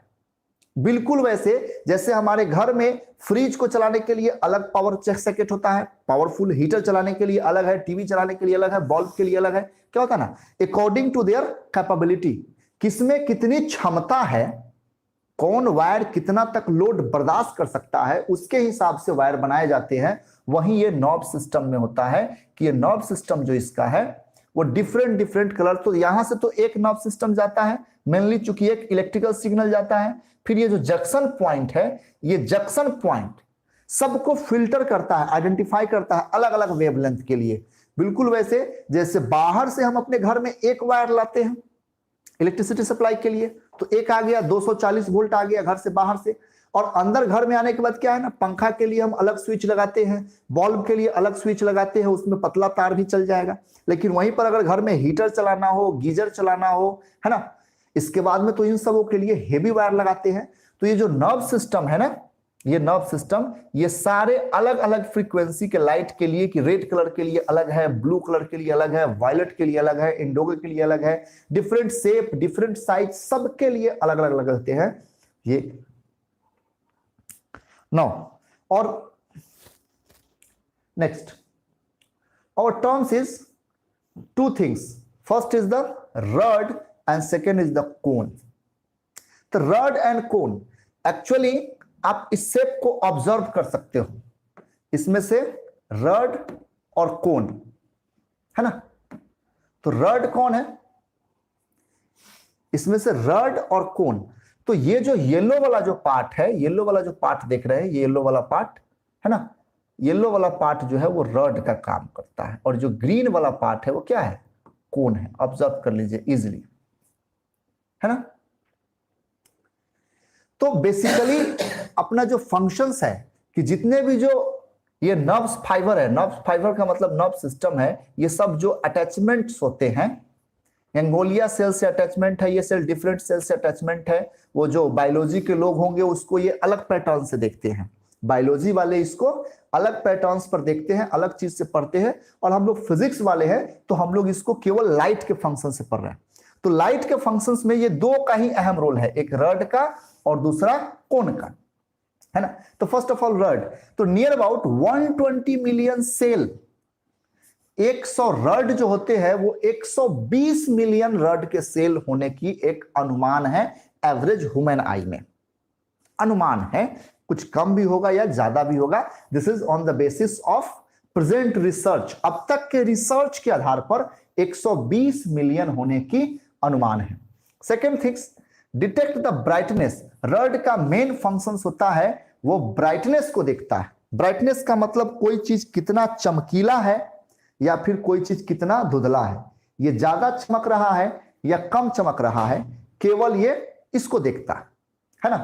बिल्कुल वैसे जैसे हमारे घर में फ्रिज को चलाने के लिए अलग पावर सर्किट होता है, पावरफुल हीटर चलाने के लिए अलग है, टीवी चलाने के लिए अलग है, बल्ब के लिए अलग है, क्या होता है ना, अकॉर्डिंग टू देयर कैपेबिलिटी, किसमें कितनी क्षमता है, कौन वायर कितना तक लोड बर्दाश्त कर सकता है, उसके हिसाब से वायर बनाए जाते हैं। वहीं ये नर्व सिस्टम में होता है कि ये नर्व सिस्टम जो इसका है वो डिफरेंट कलर, तो यहां से तो एक नर्व सिस्टम जाता है मेनली, चूंकि एक इलेक्ट्रिकल सिग्नल जाता है, फिर ये जो जंक्शन पॉइंट है, ये जंक्शन पॉइंट सबको फिल्टर करता है, आइडेंटिफाई करता है अलग अलग वेवलेंथ के लिए। बिल्कुल वैसे जैसे बाहर से हम अपने घर में एक वायर लाते हैं इलेक्ट्रिसिटी सप्लाई के लिए, तो एक आ गया 240 वोल्ट आ गया घर से बाहर से, और अंदर घर में आने के बाद क्या है ना, पंखा के लिए हम अलग स्विच लगाते हैं, बल्ब के लिए अलग स्विच लगाते हैं, उसमें पतला तार भी चल जाएगा। लेकिन वहीं पर अगर घर में हीटर चलाना हो, गीजर चलाना हो, है ना, इसके बाद में तो इन सबों के लिए हेवी वायर लगाते हैं। तो ये जो नर्व सिस्टम है ना, ये नर्व सिस्टम, ये सारे अलग अलग फ्रीक्वेंसी के लाइट के लिए, कि रेड कलर के लिए अलग है, ब्लू कलर के लिए अलग है, वायलेट के लिए अलग है, इंडिगो के लिए अलग है, डिफरेंट शेप, डिफरेंट साइज, सबके लिए अलग अलग अलग होते हैं ये। नाउ और next our terms is two things. First is the rod and second is the cone. तो rod and cone एक्चुअली आप इस शेप को ऑब्जर्व कर सकते हो, इसमें से रड और कोन है ना। तो रड कौन है, इसमें से रड और कोन। तो ये जो येलो वाला जो पार्ट है, येलो वाला जो पार्ट देख रहे हैं, ये येलो वाला पार्ट है ना, येलो वाला पार्ट जो है वो रड का काम करता है, और जो ग्रीन वाला पार्ट है वो क्या है, कोन है। ऑब्जर्व कर लीजिए इजीली, है ना। तो बेसिकली अपना जो फंक्शंस है कि जितने भी जो ये नर्व्स फाइबर है, नर्व्स फाइबर का मतलब नर्व सिस्टम है, ये सब जो अटैचमेंट्स होते हैं, गैंगोलिया सेल से अटैचमेंट है, ये सेल डिफरेंट सेल से अटैचमेंट है। वो जो बायोलॉजी के लोग होंगे उसको ये अलग पैटर्न से देखते हैं, बायोलॉजी वाले इसको अलग पैटर्न्स पर देखते हैं, अलग चीज से पढ़ते हैं, और हम लोग फिजिक्स वाले हैं तो हम लोग इसको केवल लाइट के फंक्शन से पढ़ रहे हैं। तो लाइट के फंक्शंस में ये दो का ही अहम रोल है, एक रड का और दूसरा कोन का, है ना। तो फर्स्ट ऑफ ऑल रड, तो near about 120 million cell, 100 rod जो होते हैं वो 120 मिलियन रड के सेल होने की एक अनुमान है एवरेज ह्यूमन आई में। अनुमान है, कुछ कम भी होगा या ज्यादा भी होगा। This is on the basis of present research, अब तक के रिसर्च के आधार पर 120 मिलियन होने की अनुमान है। Second things, detect the brightness. Rod का मेन फंक्शन होता है वो ब्राइटनेस को देखता है। ब्राइटनेस का मतलब कोई चीज कितना चमकीला है या फिर कोई चीज कितना धुंधला है, ये ज्यादा चमक रहा है या कम चमक रहा है, केवल ये इसको देखता है ना।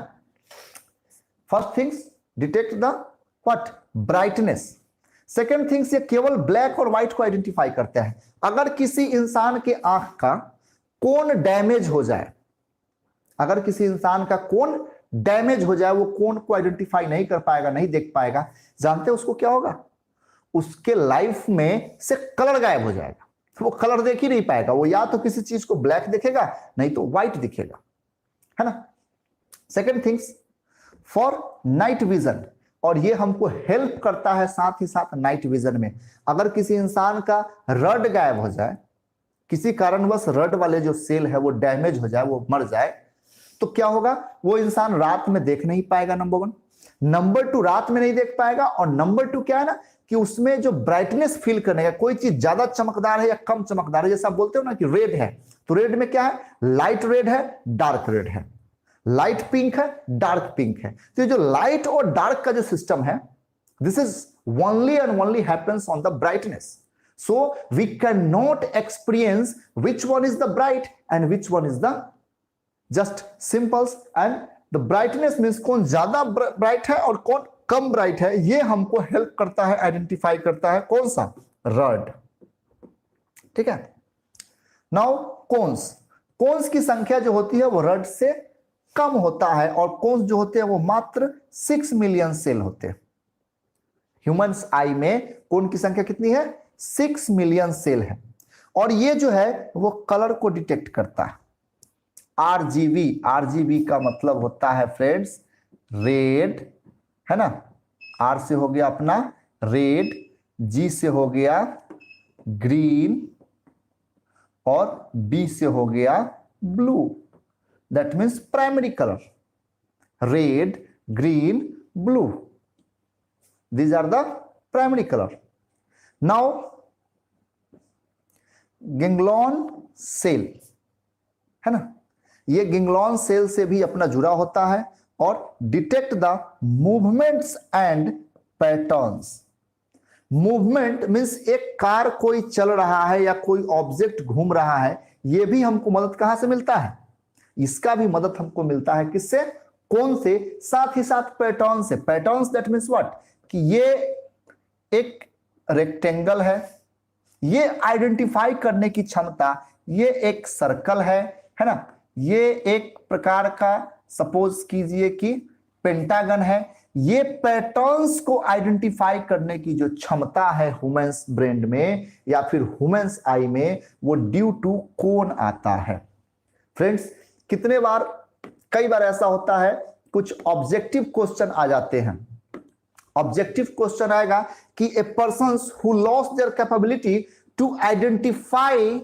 First things detect the what, brightness. Second things ये केवल ब्लैक और व्हाइट को आइडेंटिफाई करता है। अगर किसी इंसान के आंख का कोन डैमेज हो जाए, अगर किसी इंसान का कोन डैमेज हो जाए, वो कोन को आइडेंटिफाई नहीं कर पाएगा, नहीं देख पाएगा, जानते उसको क्या होगा, उसके लाइफ में से कलर गायब हो जाएगा, वो कलर देख ही नहीं पाएगा। वो या तो किसी चीज को ब्लैक दिखेगा नहीं तो व्हाइट दिखेगा, है ना। Second things for night vision, और ये हमको हेल्प करता है साथ ही साथ नाइट विजन में। अगर किसी इंसान का रड गायब हो जाए, किसी कारणवश रड वाले जो सेल है वो डैमेज हो जाए, वो मर जाए, तो क्या होगा, वो इंसान रात में देख नहीं पाएगा, नंबर वन। नंबर टू, रात में नहीं देख पाएगा, और नंबर टू क्या है ना कि उसमें जो ब्राइटनेस फील करने का, कोई चीज ज्यादा चमकदार है या कम चमकदार है, जैसा आप बोलते हो ना कि रेड है, तो रेड में क्या है, लाइट रेड है, डार्क रेड है, लाइट पिंक है, डार्क पिंक है। तो ये जो लाइट और डार्क का जो सिस्टम है, this is only and only happens on the brightness. So we can not experience which one is the bright and which one is the just simples. And the brightness means कौन ज्यादा bright है और कौन कम bright है, ये हमको help करता है, आइडेंटिफाई करता है, कौन सा, रड। ठीक है। नाउ कोन्स, कोन्स की संख्या जो होती है वो रड से कम होता है, और कोन्स जो होते हैं वो मात्र 6 मिलियन सेल होते हैं। ह्यूमंस आई में कोन की संख्या कितनी है, 6 मिलियन सेल है, और ये जो है वो कलर को डिटेक्ट करता है। आरजीबी, आरजीबी का मतलब होता है फ्रेंड्स रेड, है ना। आर से हो गया अपना रेड, जी से हो गया ग्रीन, और बी से हो गया blue. That means primary colour, red, green, blue, these are the primary color. Now ganglion cell, है ना, ये ganglion cell से भी अपना जुड़ा होता है और detect the movements and patterns. Movement means एक कार कोई चल रहा है या कोई ऑब्जेक्ट घूम रहा है, ये भी हमको मदद कहां से मिलता है, इसका भी मदद हमको मिलता है किससे, कौन से, साथ ही साथ पैटर्न से। पैटर्न्स दैट मीन्स व्हाट, कि ये एक रेक्टेंगल है, ये आइडेंटिफाई करने की क्षमता, ये एक सर्कल है ना, ये एक प्रकार का सपोज कीजिए कि पेंटागन है, ये पैटर्न्स को आइडेंटिफाई करने की जो क्षमता है ह्यूमंस ब्रेन में या फिर ह्यूमंस आई में, वो ड्यू टू कोन आता है। फ्रेंड्स, कई बार ऐसा होता है, कुछ ऑब्जेक्टिव क्वेश्चन आ जाते हैं। ऑब्जेक्टिव क्वेश्चन आएगा कि a person who lost their capability to identify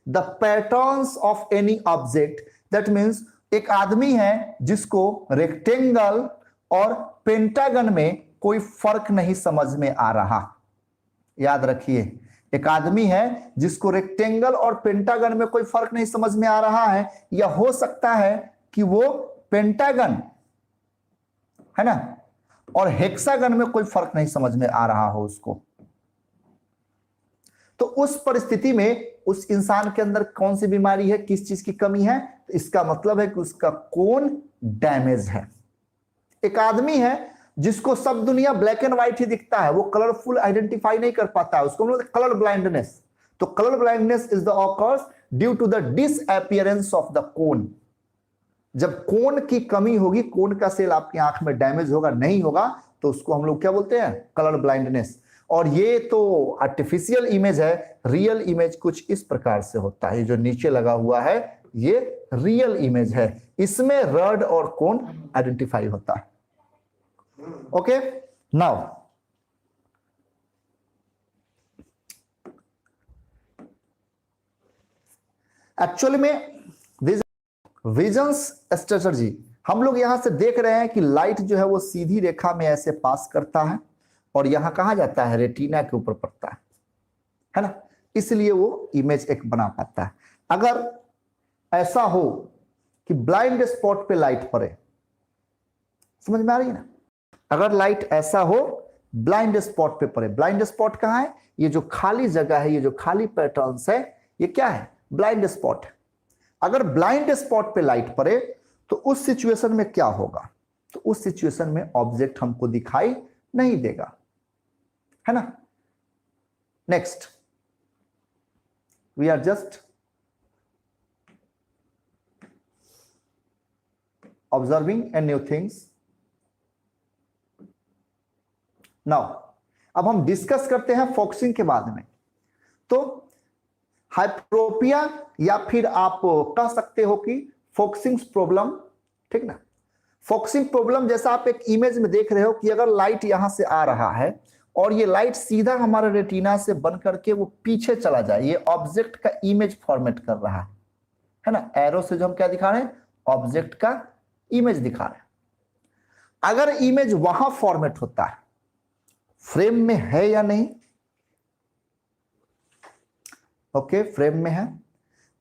the patterns of any object, that means एक आदमी है जिसको रेक्टेंगल और पेंटागन में कोई फर्क नहीं समझ में आ रहा। याद रखिए, एक आदमी है जिसको रेक्टेंगल और पेंटागन में कोई फर्क नहीं समझ में आ रहा है, या हो सकता है कि वो पेंटागन है ना और हेक्सागन में कोई फर्क नहीं समझ में आ रहा हो उसको। तो उस परिस्थिति में उस इंसान के अंदर कौन सी बीमारी है, किस चीज की कमी है? तो इसका मतलब है कि उसका कोन डैमेज है। एक आदमी है जिसको सब दुनिया ब्लैक एंड व्हाइट ही दिखता है, वो कलरफुल आइडेंटिफाई नहीं कर पाता है, उसको मतलब कलर ब्लाइंडनेस। तो colour blindness is the occurs due to the disappearance of the cone. जब कोन की कमी होगी, कोन का सेल आपकी आंख में डैमेज होगा, नहीं होगा, तो उसको हम लोग क्या बोलते हैं? Colour blindness. और ये तो आर्टिफिशियल इमेज है, रियल इमेज कुछ इस प्रकार से होता है। जो नीचे लगा हुआ है ये रियल इमेज है, इसमें रड और कोन आइडेंटिफाई होता है। ओके, नाउ एक्चुअली में विजन्स स्ट्रेटजी हम लोग यहां से देख रहे हैं कि लाइट जो है वो सीधी रेखा में ऐसे पास करता है और यहां कहा जाता है रेटिना के ऊपर पड़ता है ना, इसलिए वो इमेज एक बना पाता है। अगर ऐसा हो कि ब्लाइंड स्पॉट पे लाइट पड़े, समझ में आ रही है ना? अगर लाइट ऐसा हो ब्लाइंड स्पॉट पे पड़े, ब्लाइंड स्पॉट कहां है? ये जो खाली जगह है, ये जो खाली पैटर्न्स है, ये क्या है? ब्लाइंड स्पॉट है। अगर ब्लाइंड स्पॉट पे लाइट पड़े तो उस सिचुएशन में क्या होगा? तो उस सिचुएशन में ऑब्जेक्ट हमको दिखाई नहीं देगा, है ना। Next, we are just observing a new things. Now अब हम डिस्कस करते हैं फोकसिंग के बाद में। तो हाइप्रोपिया या फिर आप कह सकते हो कि फोकसिंग प्रॉब्लम, ठीक ना। फोकसिंग प्रॉब्लम जैसा आप एक इमेज में देख रहे हो कि अगर लाइट यहां से आ रहा है और ये लाइट सीधा हमारे रेटिना से बन करके वो पीछे चला जाए, ये ऑब्जेक्ट का इमेज फॉर्मेट कर रहा है ना। एरो से जो हम क्या दिखा रहे हैं? ऑब्जेक्ट का इमेज दिखा रहे हैं। अगर इमेज वहां फॉर्मेट होता है, फ्रेम में है या नहीं? ओके, फ्रेम में है।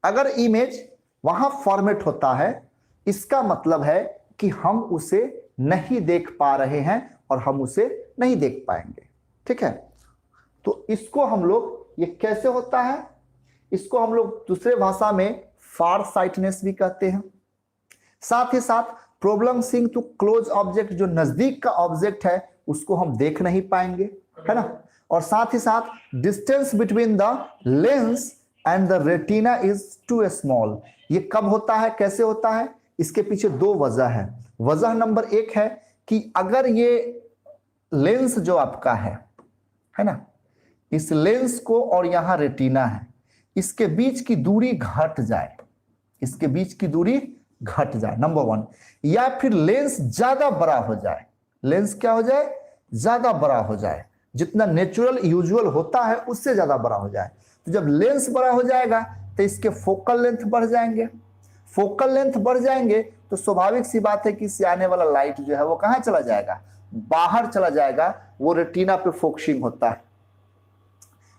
अगर इमेज वहां फॉर्मेट होता है, इसका मतलब है कि हम उसे नहीं देख पा रहे हैं और हम उसे नहीं देख पाएंगे, ठीक है। तो इसको हम लोग, ये कैसे होता है? इसको हम लोग दूसरे भाषा में फार साइटनेस भी कहते हैं। साथ ही साथ problem seeing to close object, जो नजदीक का ऑब्जेक्ट है उसको हम देख नहीं पाएंगे, है ना। और साथ ही साथ distance between the lens and the retina is too small. ये कब होता है, कैसे होता है? इसके पीछे दो वजह है। वजह नंबर एक है कि अगर ये लेंस जो आपका है ना, इस लेंस को और यहां रेटिना है, इसके बीच की दूरी घट जाए, इसके बीच की दूरी घट जाए, नंबर वन। या फिर लेंस ज्यादा बड़ा हो जाए, लेंस क्या हो जाए? ज्यादा बड़ा हो जाए, जितना नेचुरल यूजुअल होता है उससे ज्यादा बड़ा हो जाए। तो जब लेंस बड़ा हो जाएगा तो इसके फोकल लेंथ बढ़ जाएंगे, फोकल लेंथ बढ़ जाएंगे तो स्वाभाविक सी बात है कि इससे आने वाला लाइट जो है वो कहां चला जाएगा? बाहर चला जाएगा। वो रेटिना पे फोकसिंग होता है।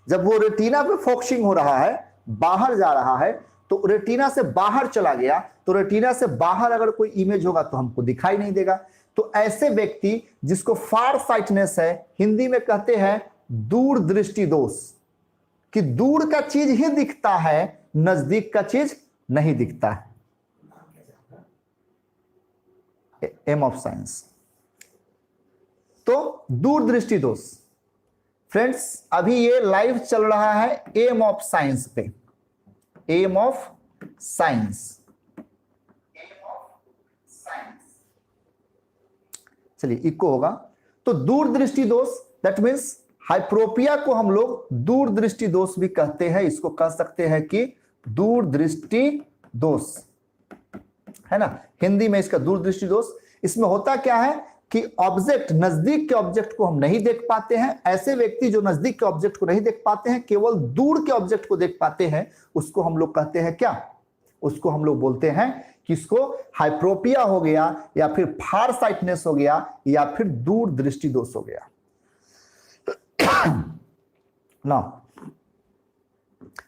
जब वो रेटिना पे फोकसिंग हो रहा है, बाहर जा रहा है, तो रेटिना से बाहर चला गया, तो रेटिना से बाहर अगर कोई इमेज होगा तो हमको दिखाई नहीं देगा। तो ऐसे व्यक्ति जिसको फार साइटनेस है, हिंदी में कहते हैं दूर दृष्टि दोष, कि दूर का चीज ही दिखता है, नजदीक का चीज नहीं दिखता है। एम ऑफ साइंस, तो दूर दृष्टि दोष। फ्रेंड्स, अभी ये लाइव चल रहा है एम ऑफ साइंस पे, एम ऑफ साइंस। चलिए इको होगा। तो दूरदृष्टि दोष, दैट मीन्स हाइप्रोपिया को हम लोग दूरदृष्टि दोष भी कहते हैं, इसको कह सकते हैं कि दूरदृष्टि दोष, है ना, हिंदी में इसका दूरदृष्टि दोष। इसमें होता क्या है कि ऑब्जेक्ट, नजदीक के ऑब्जेक्ट को हम नहीं देख पाते हैं। ऐसे व्यक्ति जो नजदीक के ऑब्जेक्ट को नहीं देख पाते हैं, केवल दूर के ऑब्जेक्ट को देख पाते हैं, उसको हम लोग कहते हैं क्या, उसको हम लोग बोलते हैं कि इसको हाइप्रोपिया हो गया, या फिर फार साइटनेस हो गया, या फिर दूरदृष्टि दोष हो गया। Now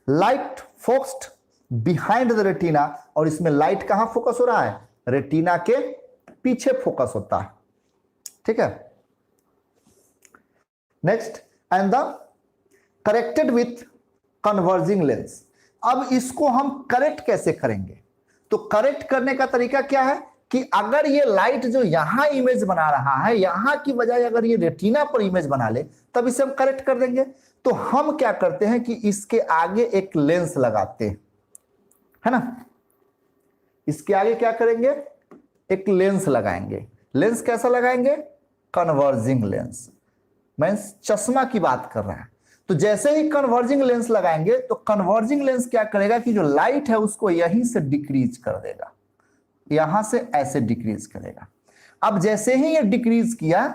light focused behind the retina, और इसमें लाइट कहां फोकस हो रहा है, रेटिना के पीछे फोकस होता है, ठीक है। Next, and the corrected with converging lens. अब इसको हम करेक्ट कैसे करेंगे, तो करेक्ट करने का तरीका क्या है कि अगर ये लाइट जो यहां इमेज बना रहा है, यहां की बजाय अगर ये रेटिना पर इमेज बना ले, तब इसे हम करेक्ट कर देंगे। तो हम क्या करते हैं कि इसके आगे एक लेंस लगाते हैं, है ना, इसके आगे क्या करेंगे, एक लेंस लगाएंगे। लेंस कैसा लगाएंगे, कन्वर्जिंग लेंस, मींस चश्मा की बात कर रहा है। तो जैसे ही कन्वर्जिंग लेंस लगाएंगे, तो कन्वर्जिंग लेंस क्या करेगा कि जो लाइट है उसको यहीं से डिक्रीज कर देगा, यहां से ऐसे डिक्रीज करेगा। अब जैसे ही ये डिक्रीज किया,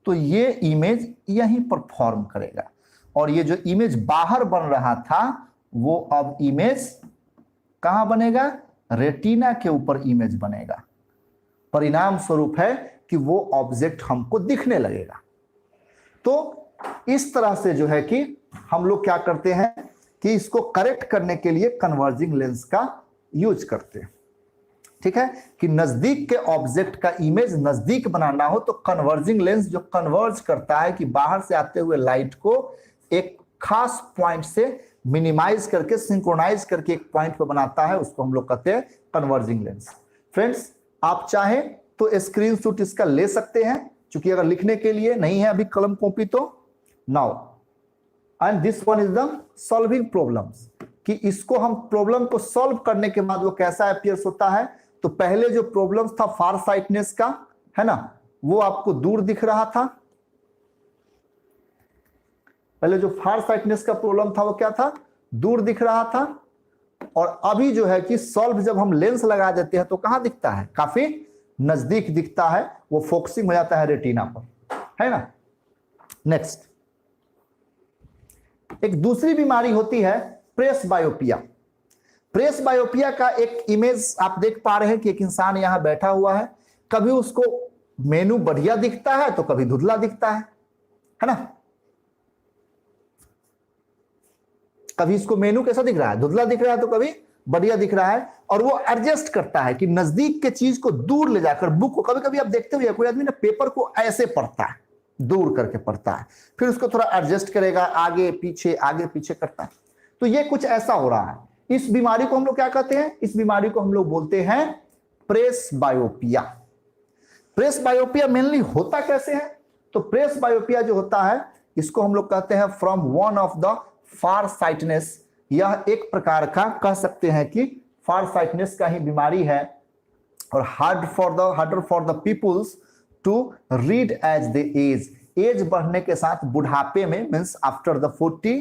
तो ये इमेज यहीं पर फॉर्म करेगा, और ये जो इमेज बाहर बन रहा था, वो अब इमेज कहां बनेगा, रेटिना के ऊपर इमेज बनेगा। परिणाम स्वरूप है कि वो ऑब्जेक्ट हमको दिखने लगेगा। तो इस तरह से जो है कि हम लोग क्या करते हैं कि इसको करेक्ट करने के लिए कन्वर्जिंग लेंस का यूज करते हैं, ठीक है। कि नजदीक के ऑब्जेक्ट का इमेज नजदीक बनाना हो, तो कन्वर्जिंग लेंस जो कन्वर्ज करता है कि बाहर से आते हुए लाइट को एक खास पॉइंट से मिनिमाइज करके, सिंक्रोनाइज करके एक पॉइंट पर बनाता है, उसको हम लोग कहते हैं कन्वर्जिंग लेंस। फ्रेंड्स, आप चाहें तो स्क्रीनशॉट इसका ले सकते हैं, क्योंकि अगर लिखने के लिए नहीं है अभी कलम कॉपी, तो now and this one is the solving problems, कि इसको हम प्रॉब्लम को सॉल्व करने के बाद वो कैसा अपीयर्स होता है। तो पहले जो प्रॉब्लम्स था फार साइटनेस का, है ना, वो आपको दूर दिख रहा था। पहले जो फार साइटनेस का प्रॉब्लम था वो क्या था, दूर दिख रहा था। और अभी जो है कि सॉल्व जब हम लेंस लगा देते हैं, तो कहां दिखता है, काफी नजदीक दिखता है, वो फोकसिंग हो जाता है रेटिना पर, है ना। नेक्स्ट, एक दूसरी बीमारी होती है प्रेस बायोपिया। प्रेस बायोपिया का एक इमेज आप देख पा रहे हैं कि एक इंसान यहां बैठा हुआ है, कभी उसको मेनू बढ़िया दिखता है तो कभी धुंधला दिखता है ना। कभी इसको मेनू कैसा दिख रहा है, धुंधला दिख रहा है, तो कभी बढ़िया दिख रहा है। और वो एडजस्ट करता है कि नजदीक के चीज को दूर ले जाकर, बुक को कभी कभी आप देखते हुए कोई आदमी ना पेपर को ऐसे पढ़ता है, दूर करके पढ़ता है, फिर उसको थोड़ा एडजस्ट करेगा, आगे पीछे करता है। तो ये कुछ ऐसा हो रहा है। इस बीमारी को हम लोग क्या कहते हैं, इस बीमारी को हम लोग बोलते हैं प्रेस बायोपिया। प्रेस बायोपिया मेनली होता कैसे है, तो प्रेस बायोपिया जो होता है, इसको हम लोग कहते हैं from one of the far sightedness. यह एक प्रकार का कह सकते हैं कि फार साइटनेस का ही बीमारी है, और harder for the peoples to read as the age बढ़ने के साथ, बुढ़ापे में, means after the 40,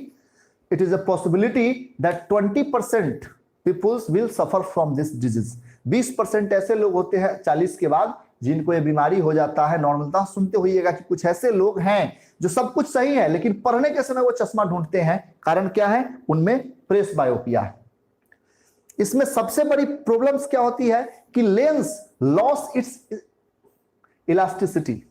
it is a possibility that 20% peoples will suffer from this disease। 20% ऐसे लोग होते हैं 40 के बाद जिनको ये बीमारी हो जाता है। नॉर्मलता सुनते होइएगा कि कुछ ऐसे लोग हैं जो सब कुछ सही है, लेकिन पढ़ने के समय वो चश्मा ढूंढते हैं। कारण क्या है, उनमें प्रेस बायोपिया है। इसमें सबसे बड़ी प्रॉब्लम्स क्या होती है कि lens loss it's elasticity.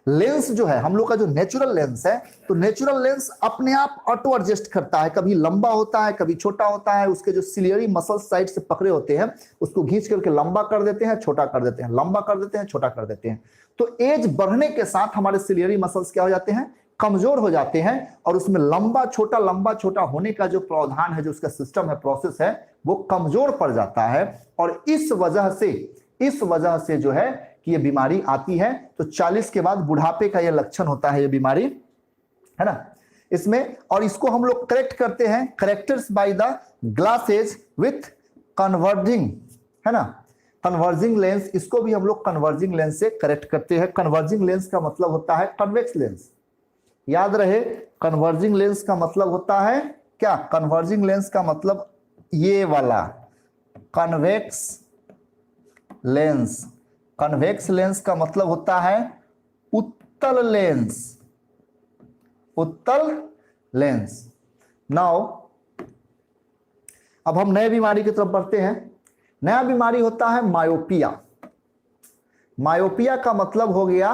Lens जो है हम लोग का जो नेचुरल लेंस है, तो नेचुरल लेंस अपने आप ऑटो एडजस्ट करता है, कभी लंबा होता है कभी छोटा होता है। उसके जो सिलियरी मसल साइड से पकड़े होते हैं, उसको खींच करके लंबा कर देते हैं, छोटा कर देते हैं, लंबा कर देते हैं, छोटा कर देते हैं। तो एज बढ़ने के साथ हमारे सिलियरी मसल्स क्या हो जाते हैं, कमजोर हो जाते हैं, और उसमें लंबा छोटा होने का जो प्रावधान है, जो उसका सिस्टम है, प्रोसेस है, वो कमजोर पड़ जाता है। और इस वजह से जो है कि ये बीमारी आती है। तो 40 के बाद बुढ़ापे का ये लक्षण होता है, ये बीमारी, है ना इसमें। और इसको हम लोग करेक्ट करते हैं, characters by the glasses with converging, है ना, कन्वर्जिंग लेंस, इसको भी हम लोग कन्वर्जिंग लेंस से करेक्ट करते हैं। कन्वर्जिंग लेंस का मतलब होता है कन्वेक्स लेंस, याद रहे कन्वर्जिंग लेंस का मतलब होता है क्या? कन्वर्जिंग लेंस का मतलब ये वाला कन्वेक्स लेंस। कन्वेक्स लेंस का मतलब होता है उत्तल लेंस, उत्तल लेंस। नाउ अब हम नए बीमारी की तरफ बढ़ते हैं। नया बीमारी होता है मायोपिया। मायोपिया का मतलब हो गया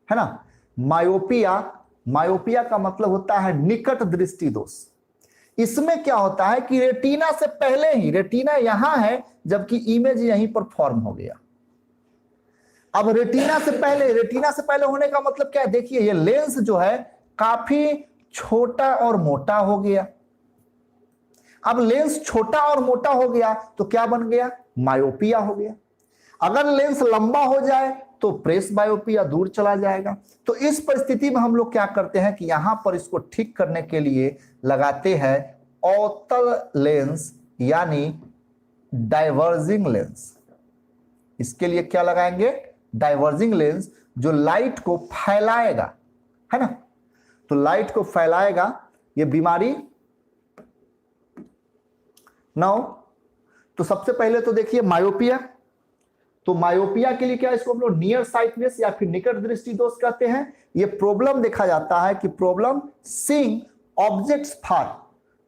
है ना, मायोपिया, मायोपिया का मतलब होता है निकट दृष्टि दोष। इसमें क्या होता है कि रेटिना से पहले ही, रेटिना यहां है जबकि इमेज यहीं पर फॉर्म हो गया। अब रेटिना से पहले, रेटिना से पहले होने का मतलब क्या है? देखिए ये लेंस जो है काफी छोटा और मोटा हो गया। अब लेंस छोटा और मोटा हो गया तो क्या बन गया? मायोपिया हो गया। अगर लेंस लंबा हो जाए तो प्रेस बायोपिया, दूर चला जाएगा। तो इस परिस्थिति में हम लोग क्या करते हैं कि यहां पर इसको ठीक करने के लिए लगाते हैं अवतल लेंस यानी डाइवर्जिंग लेंस। इसके लिए क्या लगाएंगे? डाइवर्जिंग लेंस, जो लाइट को फैलाएगा, है ना, तो लाइट को फैलाएगा। ये बीमारी नाउ तो सबसे पहले तो देखिए मायोपिया। तो मायोपिया के लिए क्या, इसको हम लोग नियर साइटनेस या फिर निकट दृष्टि दोष कहते हैं। ये प्रॉब्लम देखा जाता है कि प्रॉब्लम सीइंग ऑब्जेक्ट्स फार,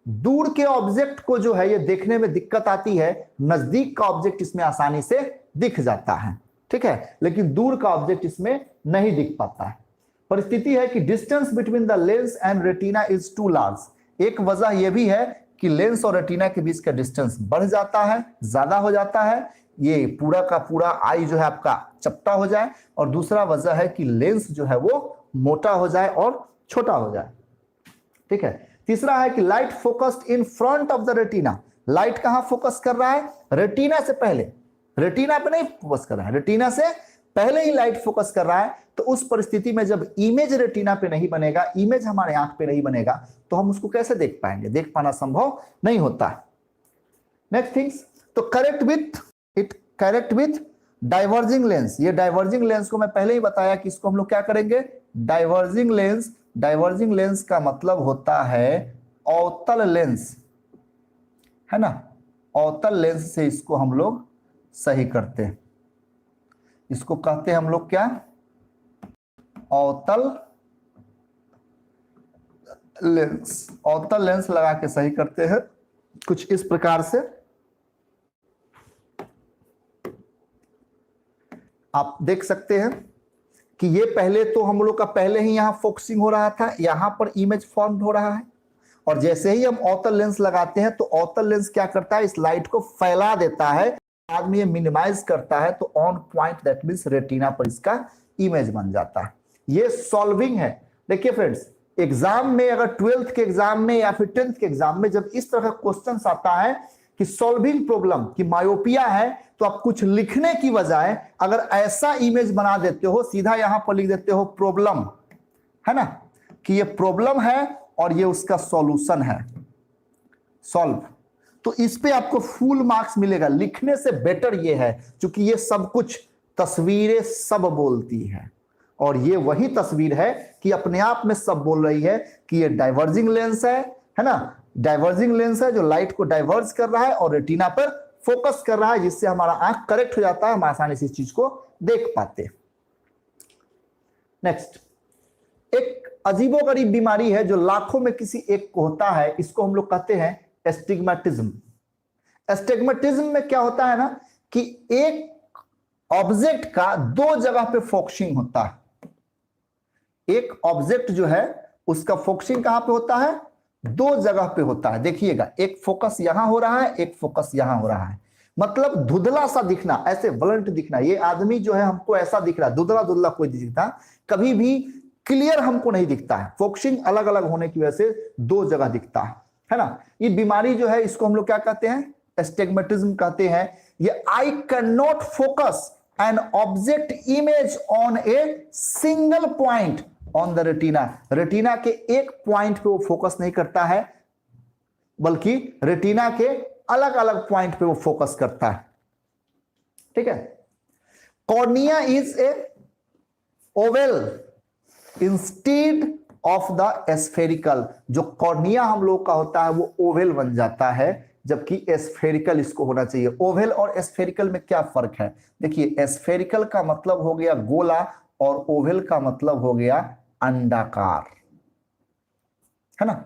दूर के ऑब्जेक्ट को जो है ये देखने में दिक्कत आती है, नजदीक का ऑब्जेक्ट इसमें आसानी से दिख जाता है, ठीक है, लेकिन दूर का ऑब्जेक्ट इसमें नहीं दिख पाता है। परिस्थिति है कि distance between the lens and retina is too large. एक वजह यह भी है कि लेंस और रेटिना के बीच का डिस्टेंस बढ़ जाता है, ज्यादा हो जाता है, ये पूरा का पूरा आई जो है आपका चपटा हो जाए। और दूसरा वजह है कि लेंस जो है वो मोटा हो जाए और छोटा हो जाए, ठीक है। तीसरा है कि light focused in front of the retina. Light कहां फोकस कर रहा है? रेटिना से पहले, रेटिना पे नहीं फोकस कर रहा है, रेटिना से पहले ही लाइट फोकस कर रहा है। तो उस परिस्थिति में जब इमेज रेटिना पे नहीं बनेगा, इमेज हमारे आंख पे नहीं बनेगा, तो हम उसको कैसे देख पाएंगे? देख पाना संभव नहीं होता है। नेक्स्ट थिंग्स, तो करेक्ट विथ डाइवर्जिंग लेंस। ये डाइवर्जिंग लेंस को मैं पहले ही बताया कि इसको हम लोग क्या करेंगे? Diverging lens. डाइवर्जिंग लेंस का मतलब होता है अवतल लेंस, है ना, अवतल लेंस से इसको हम लोग सही करते हैं। इसको कहते हैं हम लोग क्या? अवतल लेंस। अवतल लेंस लगा के सही करते हैं कुछ इस प्रकार से। आप देख सकते हैं कि ये पहले तो हम लोग का पहले ही यहां फोकसिंग हो रहा था, यहां पर इमेज फॉर्म हो रहा है, और जैसे ही हम अवतल लेंस लगाते हैं तो अवतल लेंस क्या करता है? इस लाइट को फैला देता है, बाद में ये मिनिमाइज करता है, तो on point that means retina पर इसका इमेज बन जाता है। ये सॉल्विंग है। देखिए फ्रेंड्स, एग्जाम में अगर 12th के एग्जाम में या फिर 10th के एग्जाम में जब इस तरह का क्वेश्चन आता है कि सॉल्विंग प्रॉब्लम की मायोपिया है, तो आप कुछ लिखने की बजाय अगर ऐसा इमेज बना देते हो, सीधा यहां पर लिख देते हो प्रॉब्लम, है ना, कि ये प्रॉब्लम है और ये उसका सॉल्यूशन है, सॉल्व, तो इस पे आपको फुल मार्क्स मिलेगा। लिखने से बेटर ये है, क्योंकि ये सब कुछ तस्वीरें सब बोलती है, और ये वही तस्वीर है कि अपने आप में सब बोल रही है कि ये डाइवर्जिंग लेंस है ना, डाइवर्जिंग लेंस है जो लाइट को डाइवर्ज कर रहा है और रेटिना पर फोकस कर रहा है, जिससे हमारा आंख करेक्ट हो जाता है, हम आसानी से इस चीज को देख पाते हैं। नेक्स्ट, एक अजीबोगरीब बीमारी है जो लाखों में किसी एक को होता है, इसको हम लोग कहते हैं एस्टिग्मेटिज्म। एस्टिग्मेटिज्म में क्या होता है ना कि एक ऑब्जेक्ट का दो जगह पे फोकसिंग होता है। एक ऑब्जेक्ट जो है उसका फोकसिंग कहां पे होता है? दो जगह पे होता है। देखिएगा, एक फोकस यहां हो रहा है, एक फोकस यहां हो रहा है, मतलब धुंधला सा दिखना, ऐसे ब्लंट दिखना। ये आदमी जो है हमको ऐसा दिख रहा है, धुंधला धुंधला कोई नहीं दिखता, कभी भी क्लियर हमको नहीं दिखता है। फोकसिंग अलग अलग होने की वजह से दो जगह दिखता है ना। ये बीमारी जो है इसको हम लोग क्या कहते हैं? एस्टिग्मेटिज्म कहते हैं। ये I can not focus an object image on a single point on the retina. Retina के एक पॉइंट पे वो फोकस नहीं करता है, बल्कि रेटिना के अलग अलग पॉइंट पे वो फोकस करता है, ठीक है। Cornea is a Oval instead of the spherical. जो कॉर्निया हम लोग का होता है वो ओवल बन जाता है, जबकि स्फेरिकल इसको होना चाहिए। ओवल और स्फेरिकल में क्या फर्क है? देखिए, स्फेरिकल का मतलब हो गया गोला और ओवल का मतलब हो गया अंडाकार, है ना।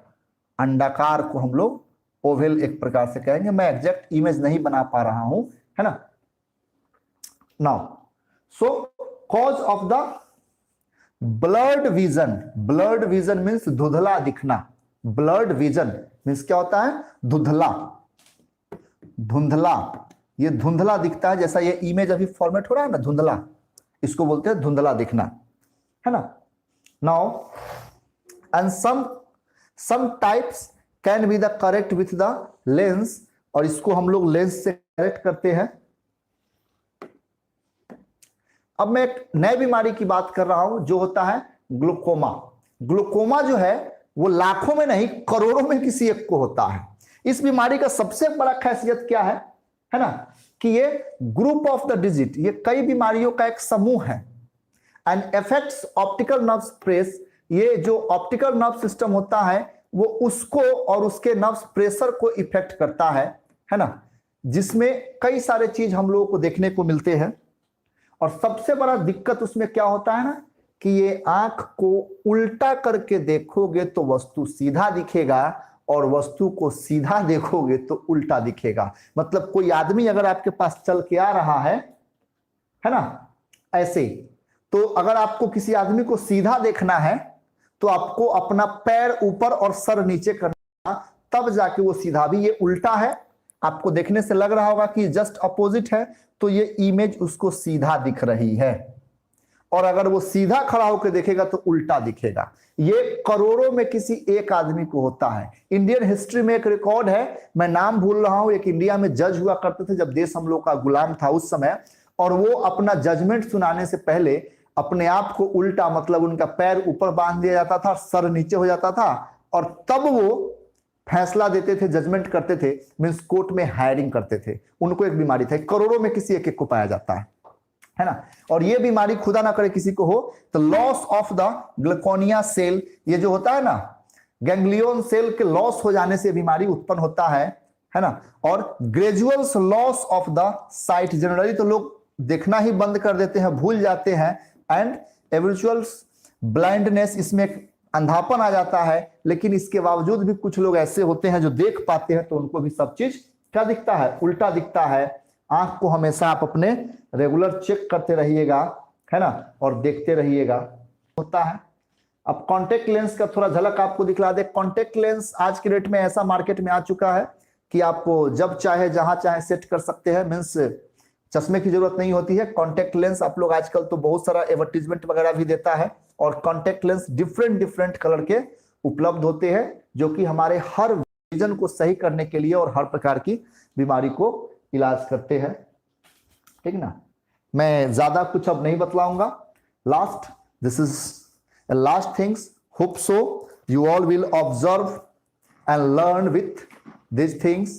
अंडाकार को हम लोग ओवल एक प्रकार से कहेंगे। मैं एग्जैक्ट इमेज नहीं बना पा रहा हूं, है ना। Now show cause of the blurred vision. Blurred vision means धुंधला दिखना। ब्लर्ड विजन मीन्स क्या होता है? धुंधला, धुंधला। ये धुंधला दिखता है, जैसा ये इमेज अभी फॉर्मेट हो रहा है ना, धुंधला, इसको बोलते हैं धुंधला दिखना, है ना। Now and some types can be the correct with the lens, और इसको हम लोग लेंस से करेक्ट करते हैं। अब मैं एक नई बीमारी की बात कर रहा हूं जो होता है ग्लूकोमा। ग्लूकोमा जो है वो लाखों में नहीं करोड़ों में किसी एक को होता है। इस बीमारी का सबसे बड़ा खासियत क्या है ना, कि ये ग्रुप ऑफ द डिजिट, ये कई बीमारियों का एक समूह है। And affects optical nerve space. ये जो ऑप्टिकल नर्व सिस्टम होता है वो उसको और उसके नर्व प्रेशर को इफेक्ट करता है ना, जिसमें कई सारे चीज हम लोगों को देखने को मिलते हैं। और सबसे बड़ा दिक्कत उसमें क्या होता है ना, कि ये आंख को उल्टा करके देखोगे तो वस्तु सीधा दिखेगा, और वस्तु को सीधा देखोगे तो उल्टा दिखेगा। मतलब कोई आदमी अगर आपके पास चल के आ रहा है ना, ऐसे, तो अगर आपको किसी आदमी को सीधा देखना है तो आपको अपना पैर ऊपर और सर नीचे करना, तब जाके वो सीधा। भी ये उल्टा है, आपको देखने से लग रहा होगा कि जस्ट अपोजिट है, तो ये इमेज उसको सीधा दिख रही है, और अगर वो सीधा खड़ा होकर देखेगा तो उल्टा दिखेगा। ये करोड़ों में किसी एक आदमी को होता है। इंडियन हिस्ट्री में एक रिकॉर्ड है, मैं नाम भूल रहा हूं, एक इंडिया में जज हुआ करते थे जब देश हम लोग का गुलाम था उस समय, और वो अपना जजमेंट सुनाने से पहले अपने आप को उल्टा, मतलब उनका पैर ऊपर बांध दिया जाता था, सर नीचे हो जाता था, और तब वो फैसला देते थे, जजमेंट करते थे, मींस कोर्ट में हायरिंग करते थे। उनको एक बीमारी थी, करोड़ों में किसी एक को पाया जाता है ना। और ये बीमारी खुदा ना करे किसी को हो तो लॉस ऑफ द ग्लूकोनिया सेल, ये जो होता है ना, गैंग्लियन सेल के लॉस हो जाने से बीमारी उत्पन्न होता है ना। और gradual loss of the site, generally तो लोग देखना ही बंद कर देते हैं, भूल जाते हैं। एंड एविचुअल ब्लाइंडनेस, इसमें अंधापन आ जाता है, लेकिन इसके बावजूद भी कुछ लोग ऐसे होते हैं जो देख पाते हैं, तो उनको भी सब चीज क्या दिखता है? उल्टा दिखता है। आंख को हमेशा आप अपने रेगुलर चेक करते रहिएगा, है ना, और देखते रहिएगा, होता है। अब कॉन्टेक्ट लेंस का थोड़ा झलक आपको दिखला दे। कॉन्टेक्ट लेंस आज के डेट में ऐसा मार्केट में आ चुका है कि आपको जब चाहे जहां चाहे सेट कर सकते हैं, मीन्स चश्मे की जरूरत नहीं होती है। कॉन्टेक्ट लेंस आप लोग आजकल तो बहुत सारा एडवर्टीजमेंट वगैरह भी देता है, और कॉन्टेक्ट लेंस डिफरेंट कलर के उपलब्ध होते हैं, जो कि हमारे हर विजन को सही करने के लिए और हर प्रकार की बीमारी को इलाज करते हैं, ठीक ना। मैं ज्यादा कुछ अब नहीं बतलाऊंगा। Last, this is last things, hope so you all will observe and learn with these things